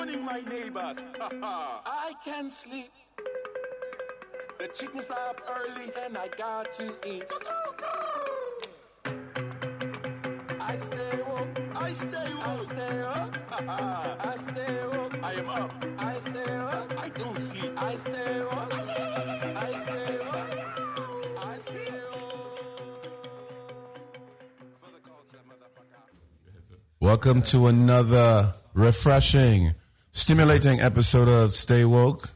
morning, my neighbors. I can sleep. The chickens are up early and I got to eat. I stay woke. I stay woke. I stay woke. I stay woke. I am up. I stay woke. I don't sleep. I stay woke. I stay woke. I stay woke. For the culture, motherfucker. Welcome to another refreshing, stimulating episode of Stay Woke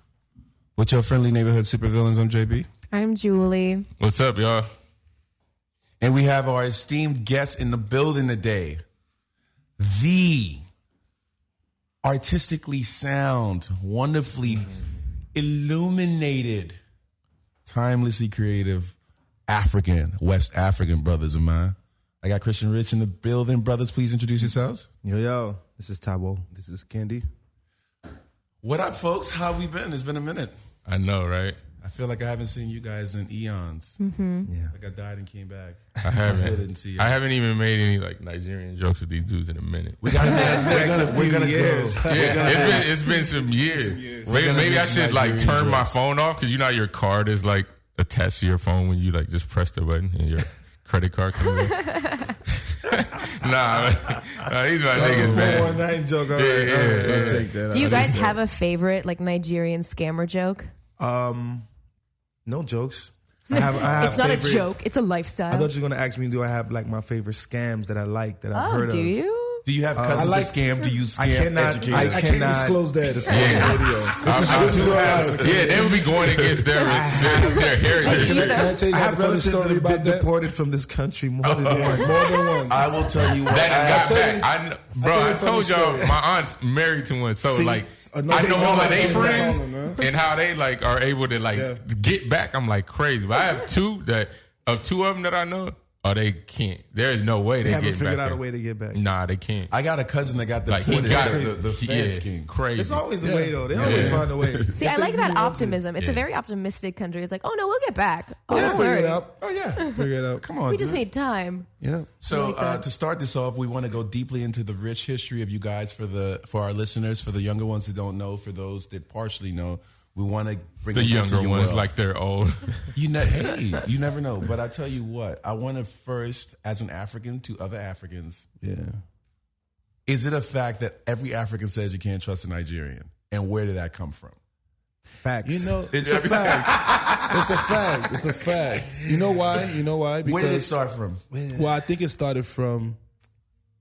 with your friendly neighborhood supervillains. I'm JB. I'm Julie. What's up, y'all? And we have our esteemed guest in the building today. The artistically sound, wonderfully illuminated, timelessly creative West African brothers of mine. I got Christian Rich in the building. Brothers, please introduce yourselves. Yo, this is Tabo. This is Candy. What up, folks? How we been? It's been a minute. I know, right? I feel like I haven't seen you guys in eons. Mm-hmm. Yeah. Like I died and came back. I haven't. Didn't see you. I haven't even made any like Nigerian jokes with these dudes in a minute. We got we're gonna years. go. Yeah, it's been some years. Maybe I should like turn my phone off because you know how your card is like attached to your phone when you like just press the button and your credit card comes in. Nah, he's my niggas, man. 419 joke. All right, Yeah. I'll take that. Do you guys have a favorite like Nigerian scammer joke? No jokes. I have It's not favorite, a joke. It's a I lifestyle. thought you were going to ask me, do I have like my favorite scams that I like that I've heard do of? you? Do you have cousins that scam? Do you scam I cannot. educators? I cannot disclose that. It's on radio. This is Yeah, they would be going against their heritage. Either. Can I tell you I guys have a funny relatives that story have been about that? deported from this country more than once. More than once. I will tell you what. That tell got you- back. Bro, tell you I a funny told y'all story. my aunt's married to one, so See, like another I know all of thing their about friends it, man. and how they like are able to like Yeah. get back. I'm like crazy, but I have two of them that I know. Oh, they can't. There is no way They they haven't get figured back out there. a way to get back. Nah, they can't. I got a cousin that got the Like he got the feds king. crazy. It's always a way though. They always find a way. See, I like that optimism. It's a Yeah. very optimistic country. It's like, oh no, we'll get back. Oh, Yeah, don't figure worry. it out. Oh yeah, figure it out. Come on, We just dude. need time. Yeah. So like that. to start this off, we want to go deeply into the rich history of you guys for our listeners, for the younger ones that don't know, for those that partially know. We want to bring The them into younger your ones, world. like they're old. Hey, you never know. But I tell you what, I want to first, as an African to other Africans, Yeah. is it a fact that every African says you can't trust a Nigerian? And where did that come from? Facts. You know, it's a fact. It's a fact. It's a fact. You know why? Because Where did it start from? Well, I think it started from.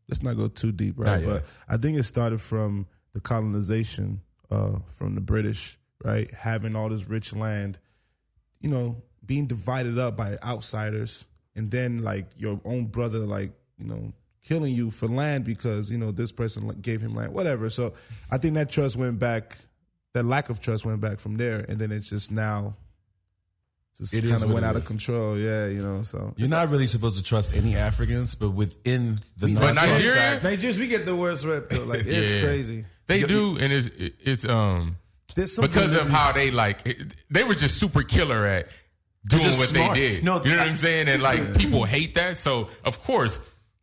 Let's not go too deep, right? Not yet. But I think it started from the colonization from the British, right? Having all this rich land, you know, being divided up by outsiders, and then like your own brother, like, you know, killing you for land because, you know, this person gave him land, whatever. So I think that trust went back. That lack of trust went back from there, and then it's just now. Just It is kind of what went it out of is. control, yeah, you know. So You're not really supposed to trust any Africans, but within the But Nigeria, Nigerians, we get the worst rep though. Like it's Yeah. crazy. they do, and it's There's something because of that- how they they were just super killer at doing just what smart. they did. No, you know what I'm saying? And like people hate that. So of course,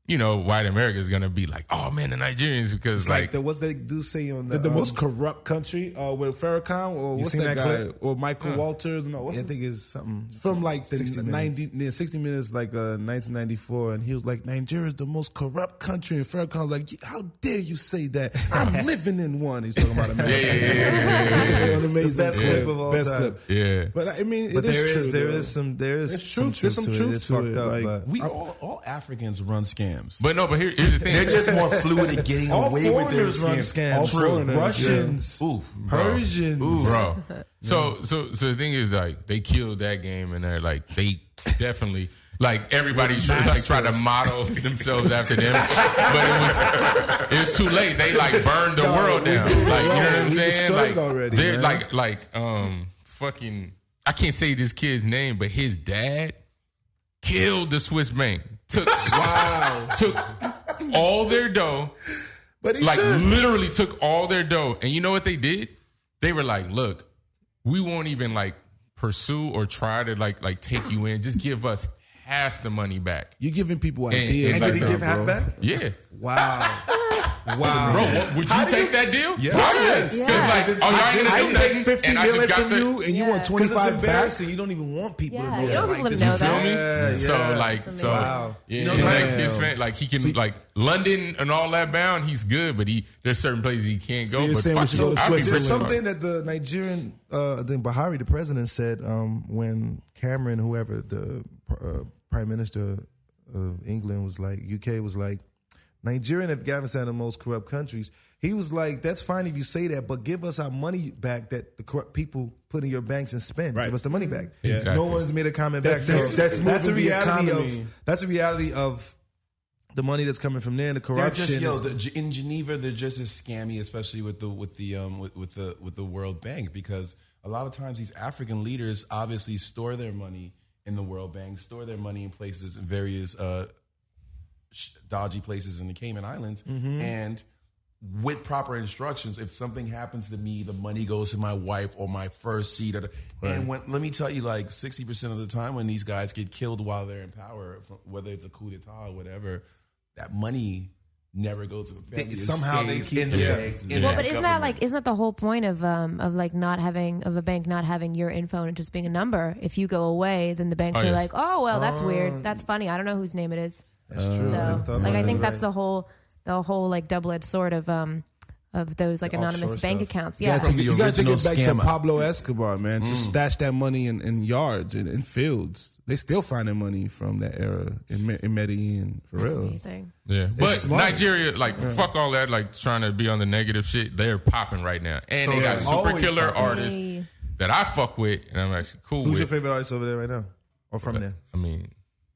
you know, white America is gonna be like, oh man, the Nigerians, because like what they do say on the most corrupt country with Farrakhan or what's seen that that guy clip? or Michael Walters? No, what's I think it's something from like the 60 60 minutes, like 1994, and he was like, Nigeria's the most corrupt country, and Farrakhan was like, how dare you say that? I'm living in one. He's talking about America. It's an amazing best clip of all best time. clip. Yeah. But I mean, But it is true. there though. is some It's true. There's some to it. truth It's to fucked it. up, Like, but We all Africans run scams. But no, but here's the thing. They're just more fluid at getting all away with their foreigners run scams. scams. All foreigners, Russians, Ooh, Persians. bro. So the thing is, like, they killed that game, and they're like, they definitely, like, everybody should like try to model themselves after them, but it was too late. They like burned the world down. Like, you know what I'm We saying? destroyed Like, already, they're man. fucking. I can't say this kid's name, but his dad killed the Swiss bank. Took all their dough. but he Like should. literally took all their dough. And you know what they did? They were like, look, we won't even like pursue or try to like take you in. Just give us half the money back. You're giving people And- ideas. and And did he like, give half bro. back? Yeah. Wow. Wow. Bro, would you take that deal? Yeah. Yeah. It's like, It's- oh, y'all ain't I gonna do take nothing, 50 and I just million got from the. you, and you want Because it's 25 back. embarrassing. You don't even want people Yeah, to know you don't that. want people this to know is that. real. Yeah, So yeah. like, That's so amazing. Wow. yeah, You know and what? like his fan, like he can like London and all that bound. He's good, but there's certain places he can't go. you're But saying we fuck, should go to I'd be Switzerland? There's rich as something that the Nigerian, I think Buhari, the president, said when Cameron, whoever the prime minister of England was like, UK was like, Nigeria and Afghanistan are the most corrupt countries. He was like, that's fine if you say that, but give us our money back that the corrupt people put in your banks and spend. Right. Give us the money back. Exactly. No one has made a comment back. That's moving the economy. That's a reality of the money that's coming from there and the They're corruption. just in Geneva. They're just as scammy, especially with the World Bank, because a lot of times these African leaders obviously store their money in the World Bank, store their money in places, in various dodgy places in the Cayman Islands, and with proper instructions, if something happens to me, the money goes to my wife or my first seed. And let me tell you, like 60% of the time when these guys get killed while they're in power, whether it's a coup d'etat or whatever, that money never goes to the family. It somehow they stays keep in the it. banks. Well, but isn't that the whole point of like not having of a bank not having your info and just being a number? If you go away, then the banks Oh, are yeah. like, oh well, that's weird, that's funny. I don't know whose name it is. That's true. So, like I think that's the whole like double-edged sword of those like anonymous offshore bank stuff. accounts. You Yeah, gotta take The it back original to scammer. Pablo Escobar, man. Just stash that money in yards and in fields. They still finding money from that era in Medellin, for that's real. amazing. Yeah, but smart. Nigeria, like, fuck all that, like, trying to be on the negative shit. They're popping right now. And they got super Always killer popping. artists Hey. that I fuck with and I'm actually cool Who's your with. favorite artist over there right now? Or from there? I mean,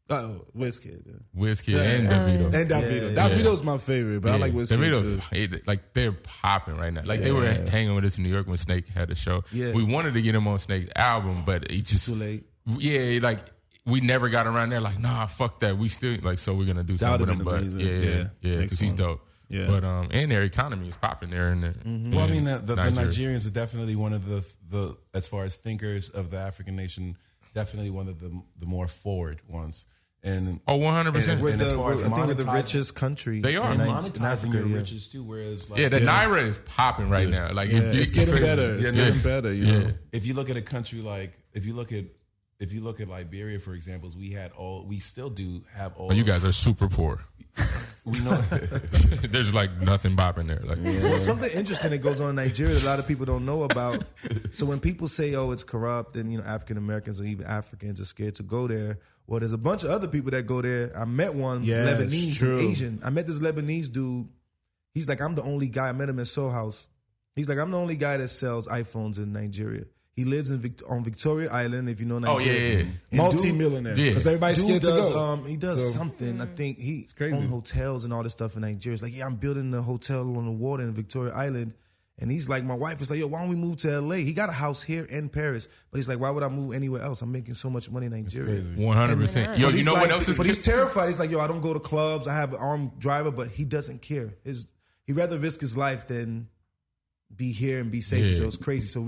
Oh, Wizkid. Wizkid and Davido. And Davido. Yeah. Davido's my favorite, but I like Wizkid too. Davido, like, they're popping right now. Like, they were hanging with us in New York when Snake had a show. Yeah. We wanted to get him on Snake's album, but it just... Too late. Yeah, like, we never got around there. Like, nah, fuck that. We still, like, so we're going to do That something with him. would've been But amazing. yeah, Next because he's one. dope. Yeah. But, and their economy is popping there. Well, I mean, the Nigeria. Nigerians are definitely one of the as far as thinkers of the African nation, definitely one of the more forward ones. And Oh, 100%. And We're as far as I think we're the monetizing- richest country. They are. in monetizing Africa, your yeah. riches too. Whereas, like, Yeah, the Naira is popping right now. Like, Yeah, it's getting better. It's Yeah, getting yeah. better, you Yeah. know. if you look at a country like if you look at Liberia, for example, we still do have all. Oh, you guys are super poor. we know. There's like nothing bopping there. Like, Well, something interesting that goes on in Nigeria that a lot of people don't know about. So when people say, "Oh, it's corrupt," and African Americans or even Africans are scared to go there. Well, there's a bunch of other people that go there. I met one Yeah, it's Lebanese, true. and Asian. I met this Lebanese dude. He's like, I'm the only guy. I met him at Soul House. He's like, I'm the only guy that sells iPhones in Nigeria. He lives on Victoria Island, if you know oh Nigeria. yeah, yeah. And Multi-millionaire. Yeah. Because everybody's Dude scared to does, go. he does So- something. I think he crazy. owns hotels and all this stuff in Nigeria. It's like, yeah, I'm building a hotel on the water in Victoria Island. And he's like, my wife is like, yo, why don't we move to LA? He got a house here in Paris. But he's like, why would I move anywhere else? I'm making so much money in Nigeria. 100%. Yo, But you he's know like, what else is? But he's terrified. He's like, yo, I don't go to clubs. I have an armed driver, but he doesn't care. He'd rather risk his life than be here and be safe. Yeah. So it's crazy. So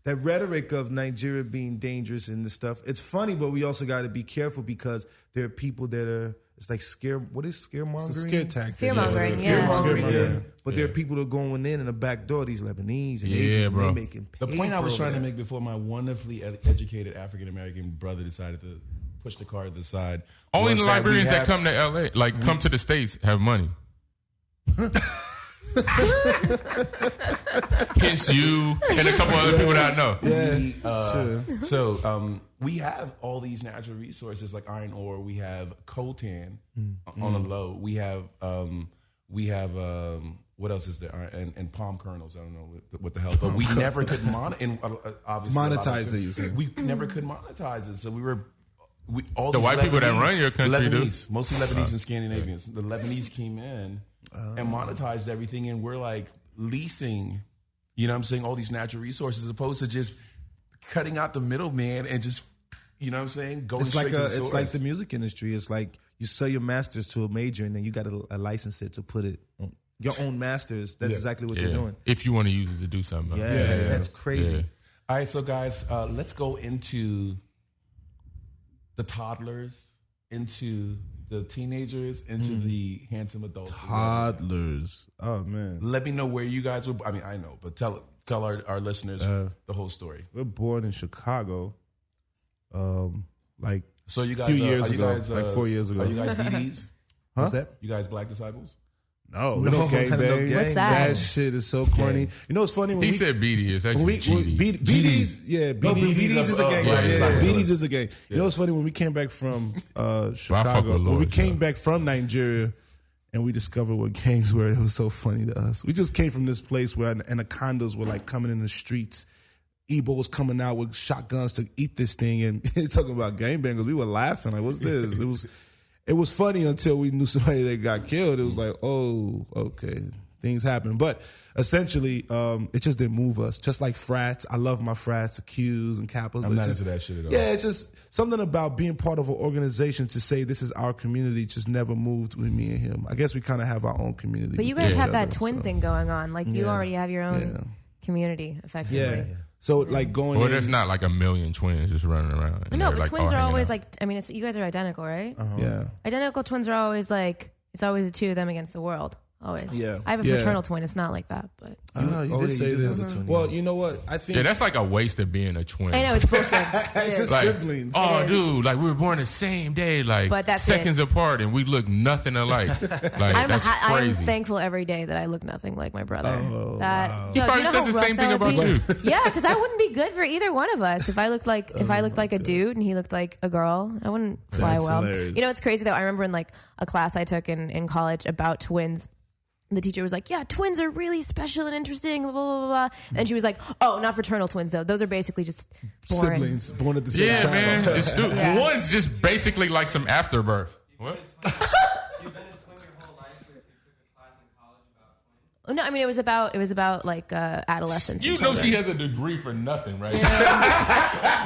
that rhetoric of Nigeria being dangerous and this stuff, it's funny, but we also got to be careful because there are people that are, it's like what is scaremongering? It's a scare tactic. Fear-mongering, yeah. Fear-mongering, Yeah. But there are people that are going in the back door, these Lebanese and Yeah, Asians, bro. and they making The point I was paper trying to over make before my wonderfully educated African American brother decided to push the car to the side. Only was the that we Liberians that have- come to LA, like come to the States, have money. Hence you and a couple other people that I know. So we have all these natural resources like iron ore. We have coltan on the low. We have what else is there? And palm kernels. I don't know what the hell. But we never could obviously Monetize it, you see. We never could monetize it. So all The these white people that Lebanese- run your country do. Lebanese, mostly Lebanese and Scandinavians. The Lebanese came in and monetized everything, and we're like leasing. You know what I'm saying? All these natural resources, as opposed to just cutting out the middleman and just, you know what I'm saying? Going It's straight like to the source. it's like the music industry. It's like you sell your masters to a major, and then you got to license it to put it on your own masters. That's exactly what they're Yeah. doing. If you want to use it to do something. Yeah, that's crazy. Yeah. All right, so guys, let's go into the toddlers, into the teenagers into the handsome adults. Toddlers. Oh man. Let me know where you guys were. I mean, I know, but tell our listeners the whole story. We're born in Chicago. Like So you guys, few years are you ago, guys, like 4 years ago. Are you guys BDs? What's that? You guys Black Disciples? No, we don't gang no bang. gang. What's that? That shit is so corny. You know what's funny? When He we, said BD. It's actually when GD. BDs, yeah, BDs is a gang. Black Yeah, Disciples. BDs is a gang. You know what's funny? When we came back from fuck Chicago, with when we Lord, came so. back from Nigeria, and we discovered what gangs were, it was so funny to us. We just came from this place where anacondas were like coming in the streets. Ebos coming out with shotguns to eat this thing, and talking about gangbangers. We were laughing like, "What's this?" It was funny until we knew somebody that got killed. It was like, "Oh, okay, things happen." But essentially, it just didn't move us. Just like frats, I love my frats, Qs and Kappas. I'm not into that shit at all. Yeah, it's just something about being part of an organization to say this is our community. Just never moved with me and him. I guess we kind of have our own community. But you with guys each have that other, twin so. thing going on. Like you Yeah. already have your own Yeah. community, effectively. Yeah. So like going. Well, in, there's not like a million twins just running around. and No, they're, but like, twins all are hanging always out. like. I mean, you guys are identical, right? Yeah. Identical twins are always like. It's always the two of them against the world. Always. Yeah. I have a Yeah. fraternal twin. It's not like that, but You did say this. Well, you know what? I think Yeah, that's like a waste of being a twin. I know it's bullshit. It it's is. just Like, siblings. oh, It is. dude, like we were born the same day, like But that's seconds apart, and we look nothing alike. Like I'm that's I'm crazy. thankful every day that I look nothing like my brother. Oh, that wow. yo, probably do you know says how the rough same that thing would about be? Yeah, because I wouldn't be good for either one of us. If I looked like a dude and he looked like a girl, I wouldn't fly That's well. hilarious. You know, it's crazy though. I remember in like a class I took in college about twins. The teacher was like, "Yeah, twins are really special and interesting." Blah blah blah blah. And she was like, "Oh, not fraternal twins though. Those are basically just boring." siblings born at the same Yeah, time. man. It's stupid. Yeah. One's just basically like some afterbirth. What? You've been a twin your whole life, but if you took a class in college about twins. Oh, no, I mean it was about like adolescence. You and know children. she has a degree for nothing, right?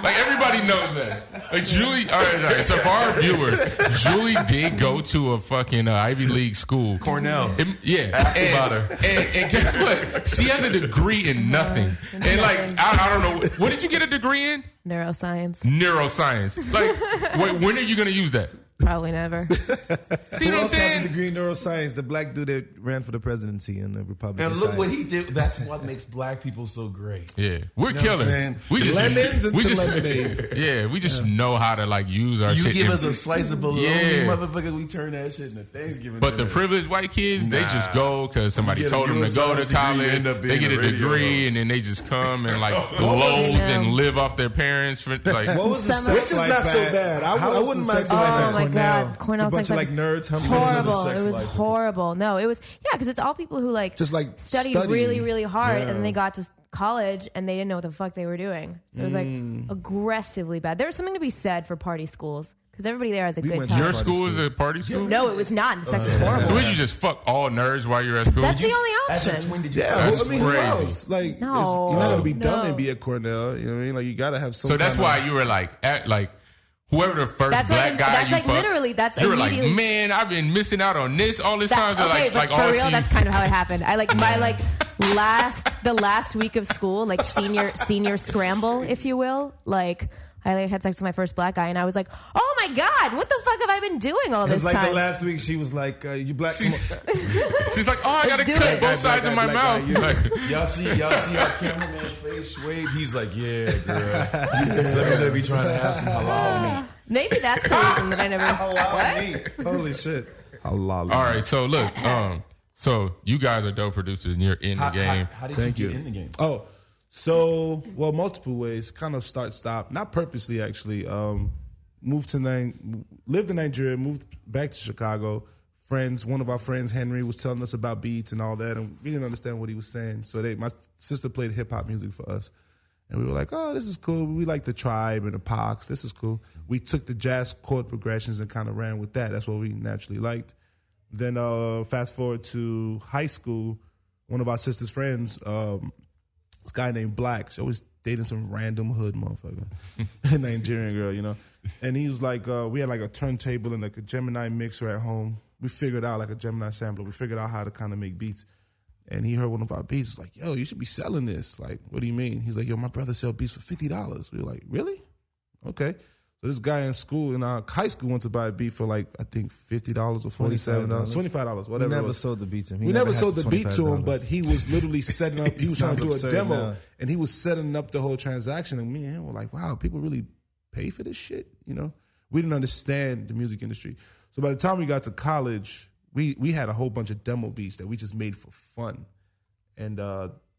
Like everybody knows that. Like Julie, all right. So for our viewers, Julie did go to a fucking Ivy League school. Cornell. Yeah. Ask and, about her. And guess what? She has a degree in nothing. And like, I don't know. What did you get a degree in? Neuroscience. Neuroscience. Like, wait, when are you going to use that? Probably never. See Who what I'm else has a saying? degree in neuroscience? The black dude that ran for the presidency in the Republican And look side. what he did. That's what makes Black people so great. Yeah, we're You know what I'm killing. saying? We just Lemons into we just, lemonade. Yeah, we just know how to like use our You shit. give and- us a slice of bologna, Yeah. motherfucker, we turn that shit into Thanksgiving. But the dinner. privileged white kids, they just go because somebody You get a told them to go neuroscience to degree, college. you end up They being get a a radio degree host. and then they just come and like loathe Yeah. and live off their parents. For like, What was the Summer- sex Which is like not so back? bad. How I was wouldn't the mind sex doing like that. Oh my God, Cornell It's a bunch sex of like life. nerds. How many Horrible. sex It was life. horrible. No, it was because it's all people who like Just like studied studying. really, really hard, Yeah. and then they got to college and they didn't know what the fuck they were doing. So it was like aggressively bad. There was something to be said for party schools because everybody there has a good went to time. your school is a party school? No, it was not. The sex is So horrible. would you just fuck all nerds while you're at school? That's the only As a option. twin, did you Yeah, That's I mean, who crazy. else? Like, No. you're not gonna be dumb No. and be at Cornell. You know what I mean? Like, you gotta have some. So that's kind why of- you were like, whoever the first That's black like guy that's you like fucked, literally that's you were like, immediately. man, I've been missing out on this all this time. So okay, like, but like for all real, she- that's kind of how it happened. I like my like the last week of school, like senior scramble, if you will. Like I had sex with my first black guy, and I was like, oh my God, what the fuck have I been doing all It this was like time? the last week. She was like, "You black." Come on. She's like, oh, I gotta do cut it. both sides of my Black mouth. guy, Like, Y'all see our cameraman's face, Schwabe? He's like, yeah, girl. Let me be trying to have some halal meat. Maybe that's the reason that I never. What? Holy shit! all right, so look, so you guys are dope producers and you're in the game. How did Thank you you. get in the game? Oh, so well, multiple ways. Kind of start stop, not purposely actually. Lived in Nigeria, moved back to Chicago. One of our friends, Henry, was telling us about beats and all that, and we didn't understand what he was saying. So my sister played hip hop music for us, and we were like, "Oh, this is cool. We like the Tribe and the Pox. This is cool." We took the jazz chord progressions and kind of ran with that. That's what we naturally liked. Then fast forward to high school, one of our sister's friends, this guy named Black, she always dating some random hood motherfucker, Nigerian girl, you know. And he was like, we had like a turntable and like a Gemini mixer at home. We figured out like a Gemini sampler. We figured out how to kind of make beats. And he heard one of our beats. Was like, yo, you should be selling this. Like, what do you mean? He's like, yo, my brother sell beats for $50. We were like, really? Okay. So this guy in school, in our high school, went to buy a beat for like, I think $50 or $47, $25, We whatever. never it was. sold the beat to him. We never had sold the beat to him, $25. but he was literally setting up. He was trying to do a Sounds demo, absurd now. and he was setting up the whole transaction. And me and him were like, "Wow, people really pay for this shit." You know, we didn't understand the music industry. So by the time we got to college, we had a whole bunch of demo beats that we just made for fun. And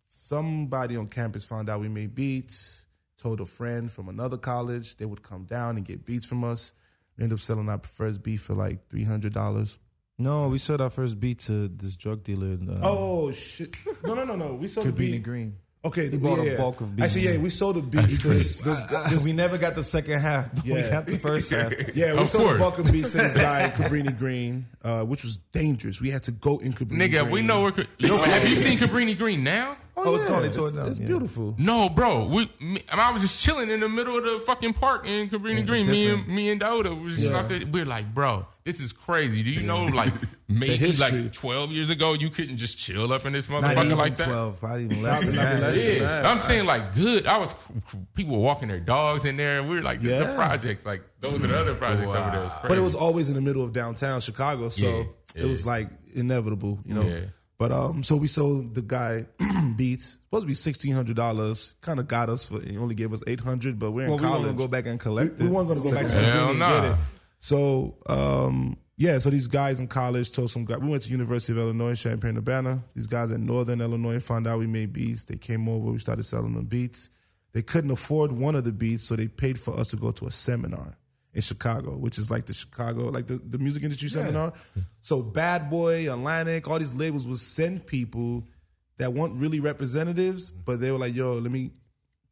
somebody on campus found out we made beats. Told a friend from another college they would come down and get beats from us. We ended up selling our first beat for like $300. No, we sold our first beat to this drug dealer in Oh shit! No. We sold the Cabrini beat. Green. Okay, He bought a bulk of beats. Actually, yeah, we sold a beat to this guy. We never got the second half. But we Yeah. got the first half. Yeah, we Of sold a course. bulk of beats to this guy, Cabrini Green, which was dangerous. We had to go in Cabrini Nigga, Green. we know where. Have you seen Cabrini Green now? Oh, it's gone. They It's, tore it down. it's Yeah. beautiful. No, bro. I was just chilling in the middle of the fucking park in Cabrini Green. Me and Doda was just out there. We're like, bro, this is crazy. Do you know, like, maybe history. like 12 years ago, you couldn't just chill up in this Not motherfucker even like that? 12, probably even less than Probably that. less than that. Yeah, I'm saying like good. People were walking their dogs in there, and we were like, the Yeah. projects, like those are the other projects over there. It's But it crazy. was always in the middle of downtown Chicago, so Yeah, it was like inevitable, you know. Yeah. But so we sold the guy beats. Supposed to be $1,600. Kind of got us for. He only gave us $800, but we're in Well, we college. weren't gonna go back and collect it. We weren't gonna go back to Hell the nah. get it. So so these guys in college told some guy. We went to University of Illinois, Champaign-Urbana. These guys in Northern Illinois found out we made beats. They came over. We started selling them beats. They couldn't afford one of the beats, so they paid for us to go to a seminar in Chicago, which is like the Chicago, like the music industry seminar. So Bad Boy, Atlantic, all these labels would send people that weren't really representatives, but they were like, yo, let me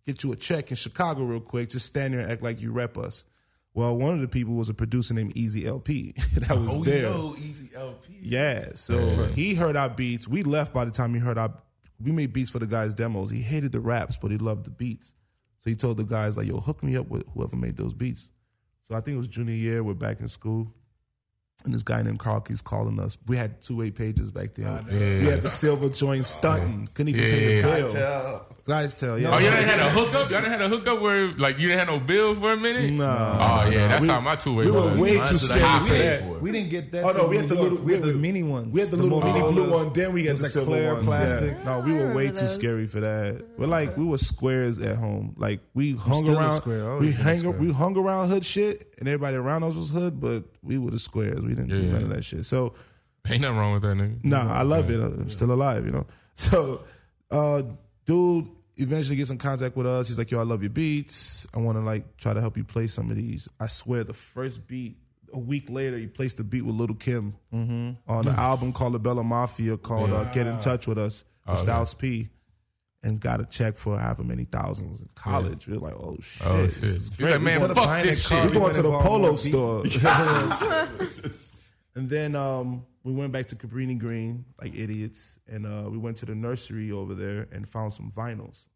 get you a check in Chicago real quick. Just stand there and act like you rep us. Well, one of the people was a producer named Easy LP that was there. Easy LP. Yeah, so he heard our beats. We left by the time he heard we made beats for the guys' demos. He hated the raps, but he loved the beats. So he told the guys, like, yo, hook me up with whoever made those beats. So I think it was junior year. We're back in school. And this guy named Carl keeps calling us. We had 2 pages back then. We had the silver joint stunting. Couldn't even pay the bill. Guys tell, yeah. Oh, y'all didn't had a hookup? Y'all didn't had a hookup where, like, you didn't have no bill for a minute? No. Oh, yeah, that's how my two-way We were was. way too Mine's scared like for I that. paid for it. We didn't get that. Oh, no, till we had the New York. little- we had the mini ones. We had the little mini more- blue one, then we had It the was like silver clear one. plastic. Yeah. No, we were way remember too those. scary for that. We were squares at home. Like we hung still a around. square. I always been a square. We hung around hood shit, and everybody around us was hood, but we were the squares. We didn't do Yeah. none of that shit. So Ain't nothing wrong with that, nigga. nah, I love it. I'm still alive, you know. So dude eventually gets in contact with us. He's like, yo, I love your beats. I want to like try to help you play some of these. I swear the first beat, a week later, he placed the beat with Lil' Kim on an album called La Bella Mafia called Get in Touch with Us with Styles P, and got a check for however many thousands in college. We were like, oh shit. Oh, This shit. is He's great. like, man, Instead of fuck buying this a car, We shit. going to the Involved polo more store. And then we went back to Cabrini Green like idiots, and we went to the nursery over there and found some vinyls.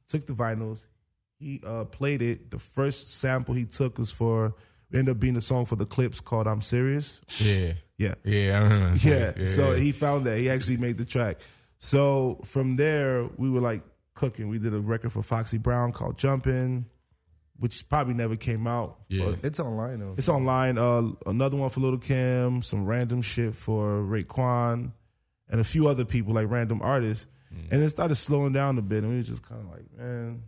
Took the vinyls. He played it. The first sample he took was it ended up being a song for the Clips called I'm Serious. Yeah. Yeah. Yeah, I remember. Yeah. So he found that. He actually made the track. So from there, we were like cooking. We did a record for Foxy Brown called Jumpin', which probably never came out. Yeah. But It's online though. it's online. Another one for Lil' Kim, some random shit for Raekwon, and a few other people, like random artists. And it started slowing down a bit, and we were just kind of like, man,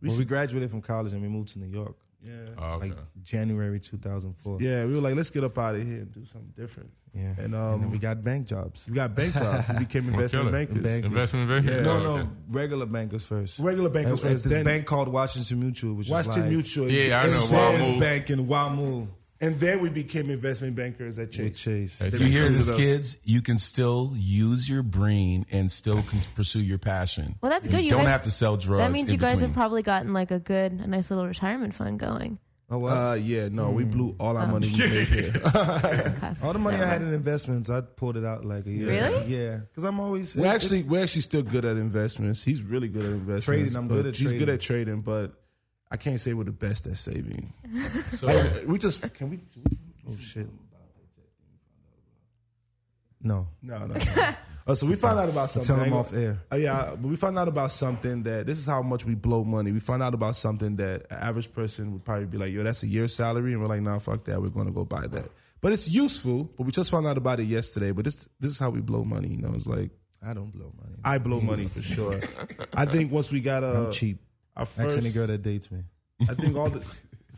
We graduated from college and we moved to New York, yeah. Oh, okay. like January 2004. Yeah, we were like, let's get up out of here and do something different. Yeah. And then we got bank jobs. we got bank jobs. We became investment killer. bankers. Investment banker? Yeah. No, regular bankers first. Regular bankers At first. this Then bank called Washington Mutual, which Washington is like Mutual. Yeah, I and know, Sam's WaMu. Bank and WaMu. And then we became investment bankers at with Chase. Chase. That's You hear recruited this, us. kids? You can still use your brain and still pursue your passion. Well, that's good. You don't guys- have to sell drugs. That means in you guys between. have probably gotten like a nice little retirement fund going. Oh, well. Yeah, no, we blew all our money we made here. Okay. All the money I had in investments, I pulled it out like a year. Really? Yeah, because I'm always We're actually still good at investments. He's really good at investments. Trading, I'm good but at He's good trading. at trading, but I can't say we're the best at saving. So we just can we? Oh shit. No. No. So we found out about something. Tell them off air. Yeah, but we found out about something that this is how much we blow money. We found out about something that an average person would probably be like, yo, that's a year's salary. And we're like, nah, fuck that. We're going to go buy that. But it's useful. But we just found out about it yesterday. But this is how we blow money. You know, it's like, I don't blow money. I blow money for sure. I think once we got I'm cheap. our Ask first, any girl that dates me. I think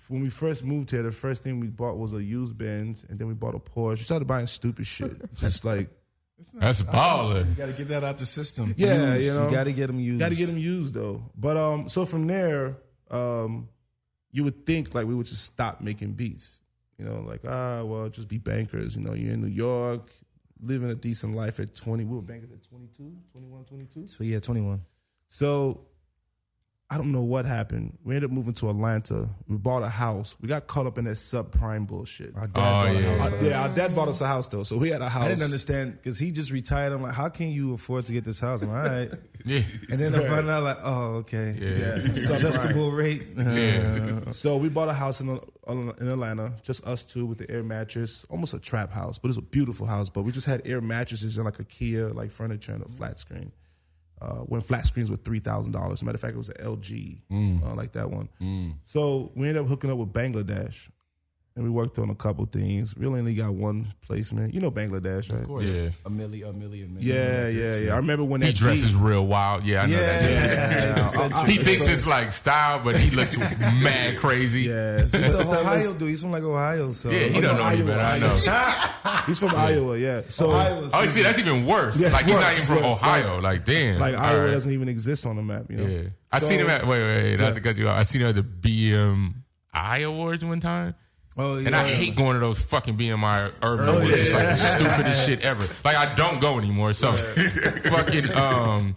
when we first moved here, the first thing we bought was a used Benz, and then we bought a Porsche. We started buying stupid shit, just like That's baller. You got to get that out the system. yeah, Used. you know, You got to get them used. got to get them used though. But so from there, you would think like we would just stop making beats. You know, like well, just be bankers. You know, you're in New York, living a decent life at 20. We were bankers at 22, 21, 22. So yeah, 21. So I don't know what happened. We ended up moving to Atlanta. We bought a house. We got caught up in that subprime bullshit. Our dad bought a house for us. Our dad bought us a house though, so we had a house. I didn't understand because he just retired. I'm like, how can you afford to get this house? I'm like, all right. Yeah. And then I found out like, oh, okay. Yeah. Adjustable rate. Yeah. So we bought a house in Atlanta, just us two with the air mattress, almost a trap house, but it's a beautiful house. But we just had air mattresses and like a Kia, like furniture and a flat screen. When flat screens were $3,000. As a matter of fact, it was an LG, like that one. So we ended up hooking up with Bangladesh, and we worked on a couple things. We only got one placement. You know Bangladesh, right? Of course. Yeah. A million. Yeah. I remember when He that dresses real wild. Yeah, I know that. He thinks it's like style, but he looks mad crazy. Yeah, He's an Ohio dude. He's from like Ohio. So Yeah, he don't know any better. I know. he's from Iowa. Yeah, so Oh, see, that's even worse. Yeah, it's like he's not worse, even from worse. Ohio. Like, damn. like All Iowa right. doesn't even exist on the map. You know. Yeah, I seen him at not to cut you off. I seen him at the BMI Awards one time. Oh yeah. And I hate going to those fucking BMI Urban Awards. It's like the stupidest shit ever. Like I don't go anymore. So fucking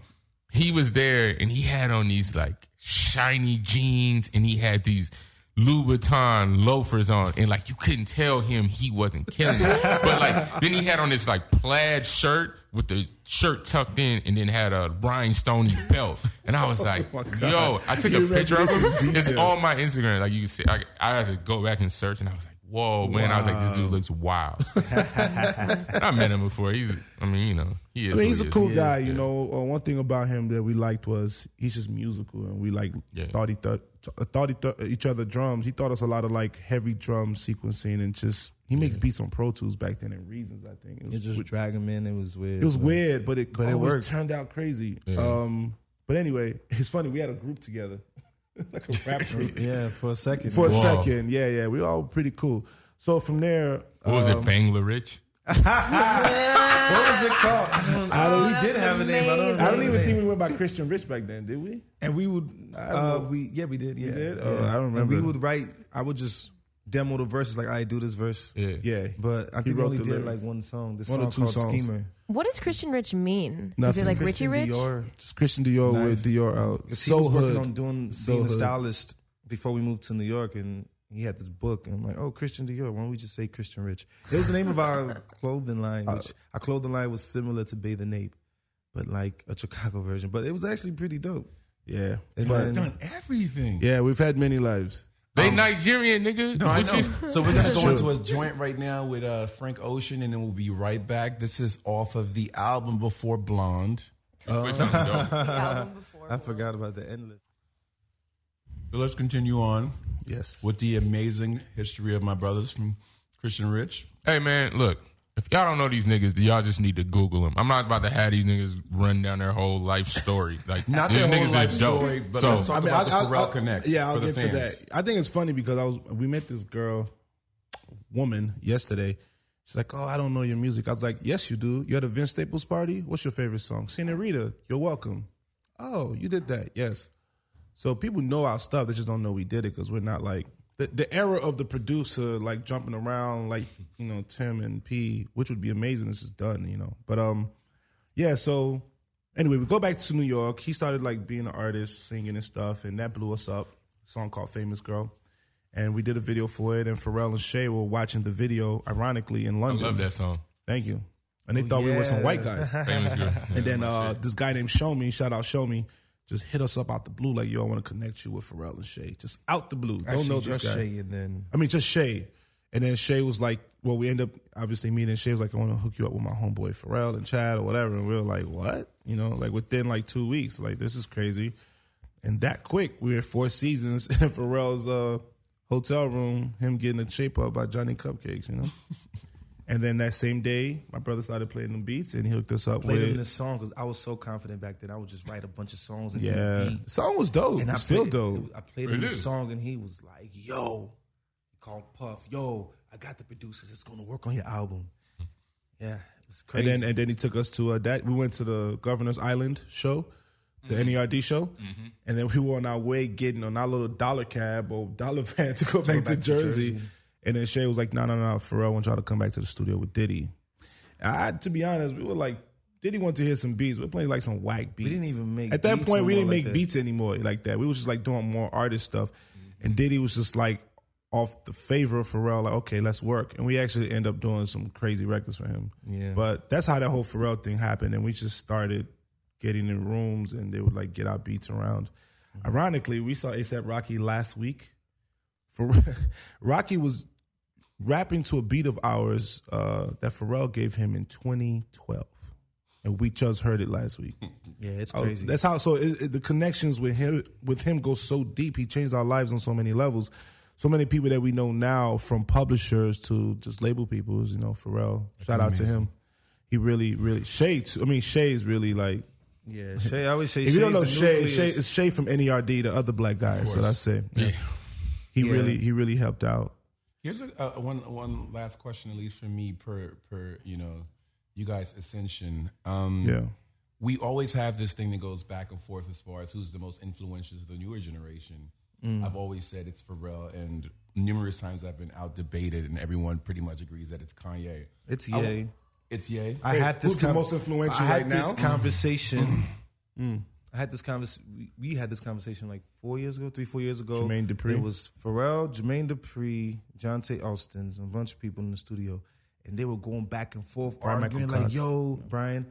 he was there and he had on these like shiny jeans and he had these Louboutin loafers on and like you couldn't tell him he wasn't killing it. But like then he had on this like plaid shirt with the shirt tucked in and then had a rhinestone belt. And I was like, yo, I took a picture of him. It's on my Instagram. Like you can see, I had to go back and search and I was like, whoa, man. I was like, this dude looks wild. I met him before. He is. He's a cool guy. You know, one thing about him that we liked was he's just musical, and we like thought each other drums. He taught us a lot of like heavy drum sequencing, and just he makes beats on Pro Tools back then in Reasons. I think You just drag him in. It was weird. it was weird, but it always worked. turned out crazy. Yeah. But anyway, it's funny. We had a group together, like a rap group. Yeah, for a second. For a Whoa. second, yeah, we were all pretty cool. So from there, What was it, Bangla Rich? What was it called? We did have a name. I don't even think we went by Christian Rich back then, did we? And we would, we did, yeah. did? Yeah. Oh, I don't And remember. we would write. I would just demo the verses, like I do this verse. Yeah. Yeah, But I He think we wrote only the did lyrics. like one song. This One or song two called songs. Schemer. What does Christian Rich mean? Is Nothing. it like Christian Richie Rich? Dior. just Christian Dior Nice. with Dior out. He So was working hood. on being a hood. stylist before we moved to New York, and he had this book, and I'm like, oh, Christian Dior. Why don't we just say Christian Rich? It was the name of our clothing line, which our clothing line was similar to Bathe the Nape, but like a Chicago version. But it was actually pretty dope. Yeah, And but then- Done everything. yeah, we've had many lives. They Nigerian, nigga. No, I What know. you- So we're gonna go True. into a joint right now with Frank Ocean, and then we'll be right back. This is off of the album Before Blonde. Put something dope. The album before. I forgot about the Endless. So let's continue on Yes. with the amazing history of my brothers from Christian Rich. Hey man, look. If y'all don't know these niggas, y'all just need to Google them. I'm not about to have these niggas run down their whole life story. Like Not these their whole niggas life are dope. story, but so let's talk about the Pharrell Connect. Yeah, I'll for the get to fans. that. I think it's funny because we met this woman yesterday. She's like, oh, I don't know your music. I was like, yes, you do. You had a Vince Staples party? What's your favorite song? Senorita, You're Welcome. Oh, you did that. Yes. So people know our stuff. They just don't know we did it because we're not like the era of the producer, like jumping around like, you know, Tim and P, which would be amazing. This is done, you know. But yeah, so anyway, we go back to New York. He started like being an artist, singing and stuff, and that blew us up. A song called Famous Girl. And we did a video for it, and Pharrell and Shay were watching the video, ironically, in I London. love that song. Thank you. And they thought we were some white guys. Famous girl. And then this guy named Show Me, shout out Show Me, just hit us up out the blue like, yo, I want to connect you with Pharrell and Shay. Just out the blue. Don't know this just guy. Shay, and then I mean, just Shay. And then Shay was like, well, we end up obviously meeting. Shay was like, I want to hook you up with my homeboy Pharrell and Chad or whatever. And we were like, what? You know, like within like 2 weeks. Like, this is crazy. And that quick, we were in Four Seasons in Pharrell's hotel room, him getting a shape up by Johnny Cupcakes, you know? And then that same day, my brother started playing them beats, and he hooked us up Played with him in a song because I was so confident back then. I would just write a bunch of songs and do yeah. a beat. The song was dope. And It's still played, dope. I played him the song, and he was like, "Yo," he called Puff, "Yo, I got the producers. It's gonna work on your album." Yeah, it was crazy. And then he took us to that. We went to the Governor's Island show, the NERD show, and then we were on our way getting on our little dollar cab or dollar van to go back to Jersey. And then Shay was like, no, Pharrell wants y'all to come back to the studio with Diddy. To be honest, we were like, Diddy wanted to hear some beats. We were playing like some whack beats. We didn't even make At that beats point, we no didn't more make like that. beats anymore like that. We were just like doing more artist stuff. And Diddy was just like off the favor of Pharrell, like, okay, let's work. And we actually end up doing some crazy records for him. Yeah. But that's how that whole Pharrell thing happened. And we just started getting in rooms and they would like get our beats around. Ironically, we saw A$AP Rocky last week. Rocky was rapping to a beat of ours that Pharrell gave him in 2012. And we just heard it last week. Yeah, it's crazy. That's how. So the connections with him go so deep. He changed our lives on so many levels. So many people that we know now, from publishers to just label people, you know, Pharrell. Shout out to him. He really Shay. Shay is really like. Yeah, Shay. I always say. If you don't know Shay's Shay, the it's Shay from NERD, the other black guy. So that's it. Yeah. He really helped out. Here's one last question, at least for me, per you guys' ascension. We always have this thing that goes back and forth as far as who's the most influential to the newer generation. I've always said it's Pharrell, and numerous times I've been out debated, and everyone pretty much agrees that it's Kanye. It's Ye. It's Ye. I had this Who's the most influential I had right now? this conversation. I had this conversation. We had this conversation like 4 years ago, 3-4 years ago. Jermaine Dupri. It was Pharrell, Jermaine Dupri, Jonte Austin, and a bunch of people in the studio, and they were going back and forth, Brian arguing Michael like, Cox. "Yo, Brian,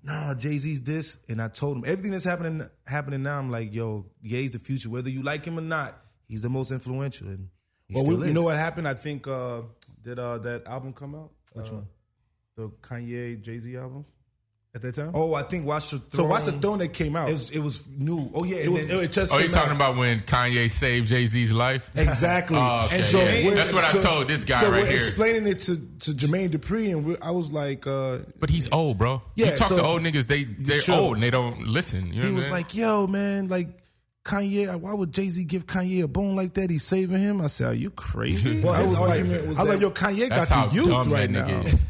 nah, Jay-Z's this," and I told him everything that's happening now. I'm like, "Yo, Ye's the future, whether you like him or not. He's the most influential." And he Well, still is. you know what happened? I think did that album come out? Which one? The Kanye Jay-Z album at that time. Oh, I think Watch the Throne. So Watch the Throne that came out. It was new. Oh yeah, It just Oh, came you talking out. about when Kanye saved Jay-Z's life? Exactly. Oh, okay, And so yeah. we're- That's what I told this guy so right we're here. explaining it to Jermaine Dupri, and I was like, But he's old, bro. Yeah, you talk so- to old niggas, they're True. old and they don't listen. You know he what was I'm like, yo, man, like Kanye, why would Jay-Z give Kanye a bone like that? He's saving him. I said, are you crazy? Well, I his was like, argument was yo, that- Kanye That's got how the youth dumb right that now. nigga is.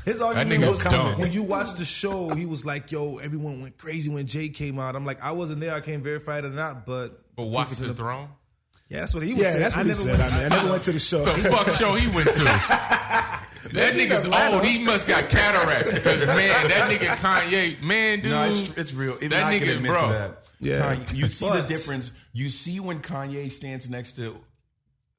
His argument That nigga's was dumb. when you watch the show, he was like, "Yo, everyone went crazy when Jay came out." I'm like, I wasn't there, I can't verify it or not, but Watch the Throne? yeah, that's what he was Yeah, saying. that's what he said. I never went to the show. The fuck show he went to? That nigga's old. He must got cataracts. Because, man, that nigga Kanye, man, dude. No, it's real. Even That I can nigga, admit bro. to that. Yeah. Kanye, you see the But- difference. You see when Kanye stands next to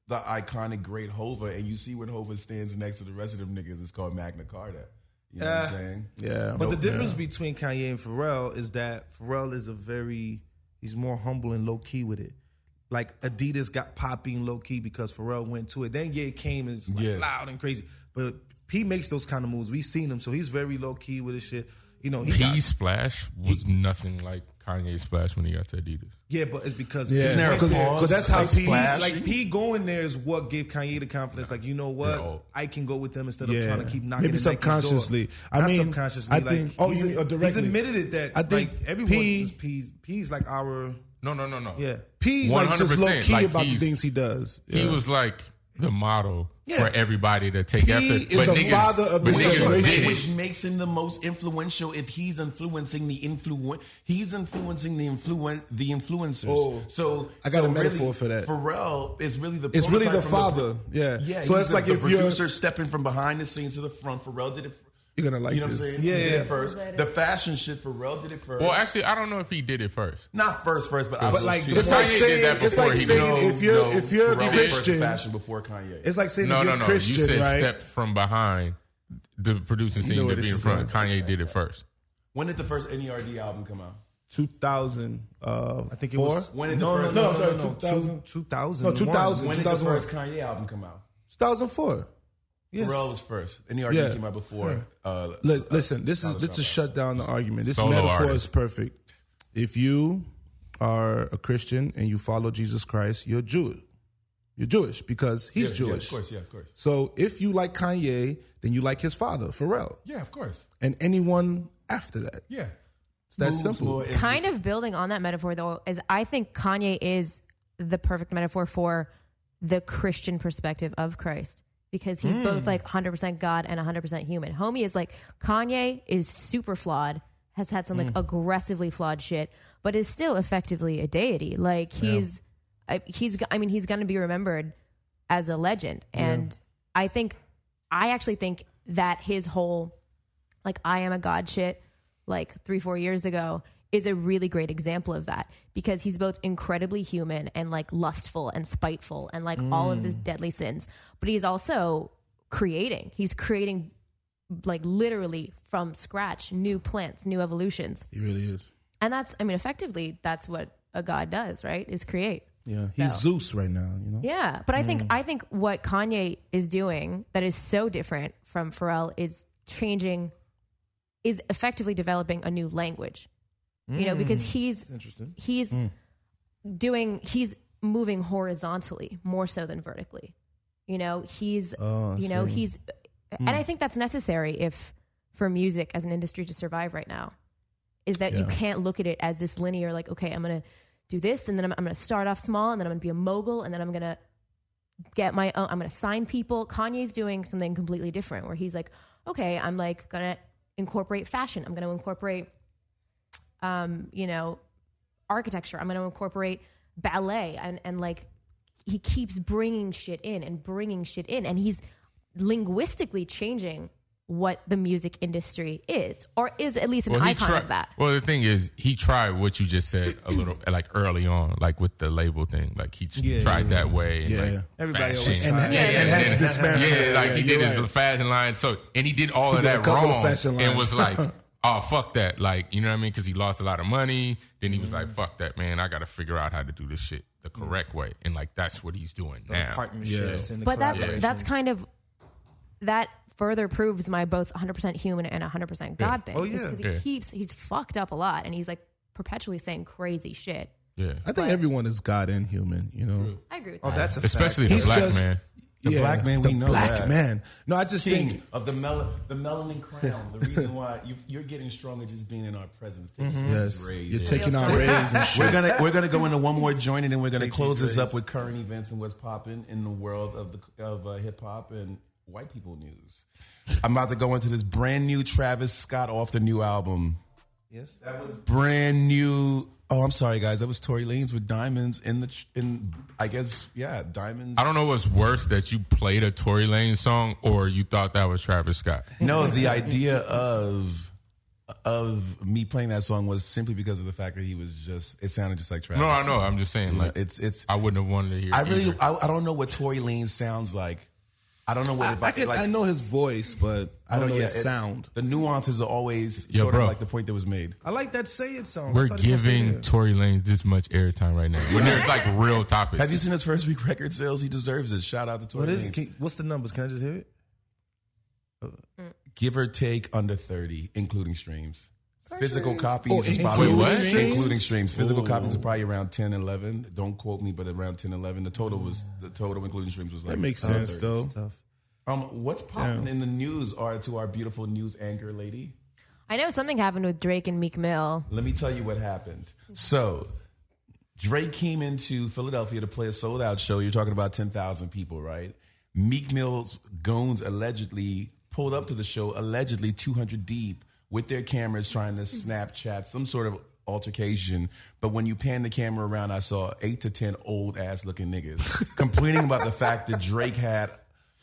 the iconic great Hova, and you see when Hova stands next to the rest of them niggas. It's called Magna Carta. You know what I'm saying? Yeah. But the difference between Kanye and Pharrell is that Pharrell is he's more humble and low key with it. Like Adidas got popping low key because Pharrell went to it. Then Ye came and it's like loud and crazy. But P makes those kind of moves. We've seen him, so he's very low key with his shit. You know, P's splash was nothing like Kanye's splash when he got to Adidas. yeah, but it's because Yeah. Isn't there a Because- cause? because that's how like P- like P going there is what gave Kanye the confidence. Like, you know what, Yo. I can go with them instead of Yeah. trying to keep knocking. Maybe at Nike's door. subconsciously. Not I mean, subconsciously. I like, think- oh, he's, you mean, or he's directly. admitted it that I think like everyone P- is P's like our No. yeah. P like just 100%. low key Like, about the he's- things he does. He Yeah. was like the model Yeah. for everybody to take He after. is the father of but this niggas generation. did Which it. makes him the most influential if he's influencing the influencers. Oh, So I got a really, metaphor for that. Pharrell is really the It's really prototype the from father. Yeah. Yeah, So he's it's the, like the if you're producer stepping from behind the scenes to the front. Pharrell did it. You're gonna like You know this. what I'm saying? Yeah, He did yeah. it first. The fashion shit, Pharrell did it first. Well, actually, I don't know if he did it first. not first, but I was like, too. It's Kanye like did saying, that it's before like he saying did. if you're Pharrell was first Christian, in fashion before Kanye. it's like saying No, if you're no. Christian, You said right? step from behind the producing scene where to this be in is front. going. Kanye did it first. When did the first NERD album come out? 2000. I think it was When did the no, first? no, no, sorry, no, no, 2000. 2000. No, 2000. When did the 2001. first Kanye album come out? 2004. Yes. Pharrell was first, and the argument Yeah. came out before. Listen, this is to shut down the argument. This Solo metaphor artist. is perfect. If you are a Christian and you follow Jesus Christ, you're Jewish. You're Jewish because he's Jewish. of course. So if you like Kanye, then you like his father, Pharrell, Yeah, of course. and anyone after that. Yeah. It's that Moves simple. more Kind of building on that metaphor, though, is I think Kanye is the perfect metaphor for the Christian perspective of Christ because he's both like 100% God and 100% human. Homie is like, Kanye is super flawed, has had some like aggressively flawed shit, but is still effectively a deity. Like he's going to be remembered as a legend. And I actually think that his whole like I am a God shit like 3-4 years ago is a really great example of that because he's both incredibly human and like lustful and spiteful and like all of these deadly sins, but he's also creating. He's creating like literally from scratch new plants, new evolutions. He really is. And that's, I mean, effectively, that's what a God does, right? Is create. Yeah, he's Zeus right now. You know. Yeah, but I think what Kanye is doing that is so different from Pharrell is effectively developing a new language. You know, because he's moving horizontally more so than vertically. You know, and I think that's necessary for music as an industry to survive right now. Is that you can't look at it as this linear, like, okay, I'm going to do this, and then I'm going to start off small, and then I'm going to be a mogul, and then I'm going to get my own, I'm going to sign people. Kanye's doing something completely different where he's like, okay, I'm like going to incorporate fashion. I'm going to incorporate, architecture. I'm going to incorporate ballet and like he keeps bringing shit in, and he's linguistically changing what the music industry is, or is at least an icon of that. Well, the thing is, he tried what you just said a little, like early on, like with the label thing. Like he tried that way. And like Everybody fashion. always And had to dismantle. Yeah, like he did his fashion line. So, and he did all of did a that couple of wrong fashion and lines. was like, oh, fuck that. Like, you know what I mean? Because he lost a lot of money. Then he was like, fuck that, man. I got to figure out how to do this shit the correct way. And like, that's what he's doing now. Partnerships and the But that's collaborations. kind of that further proves my both 100% human and 100% God thing. Oh, yeah. Because he's fucked up a lot, and he's like perpetually saying crazy shit. Yeah. I think everyone is God and human. You know. I agree with Oh, that. that's a Especially fact. the He's black just- man. The black man, we know black that. man. No, I just King think of the melanin crown. The reason why you're getting stronger just being in our presence. Take some yes, of these rays. you're taking our rays and shit. We're gonna go into one more joint, and then we're gonna Take close these this up rays. with current events and what's popping in the world of hip hop and white people news. I'm about to go into this brand new Travis Scott off the new album. Yes. That was brand new. Oh, I'm sorry, guys. That was Tory Lanez with Diamonds Diamonds. I don't know what's worse, that you played a Tory Lanez song or you thought that was Travis Scott. No, the idea of me playing that song was simply because of the fact that it sounded just like Travis. No, I know. I'm just saying, like, it's. I wouldn't have wanted to hear I really, either. I don't know what Tory Lanez sounds like. I don't know what I know his voice, but I don't know his it- sound. The nuances are always Yo, sort bro. of like the point that was made. I like that Say It song. We're I thought it was giving there. Tory Lanez this much airtime right now. When this is like real topics. Have you seen his first week record sales? He deserves it. Shout out to Tory What is Lanez. it? What's the numbers? Can I just hear it? Give or take under 30, including streams. Physical copies Oh, is including probably streams? including streams. Physical copies are probably around 10, 11. Don't quote me, but around 10, 11. The total including streams was like That makes sense, 30. though. Tough. What's popping in the news are to our beautiful news anchor lady. I know something happened with Drake and Meek Mill. Let me tell you what happened. So, Drake came into Philadelphia to play a sold out show. You're talking about 10,000 people, right? Meek Mill's goons allegedly pulled up to the show, allegedly 200 deep, with their cameras trying to Snapchat some sort of altercation. But when you pan the camera around, I saw 8 to 10 old ass looking niggas complaining about the fact that Drake had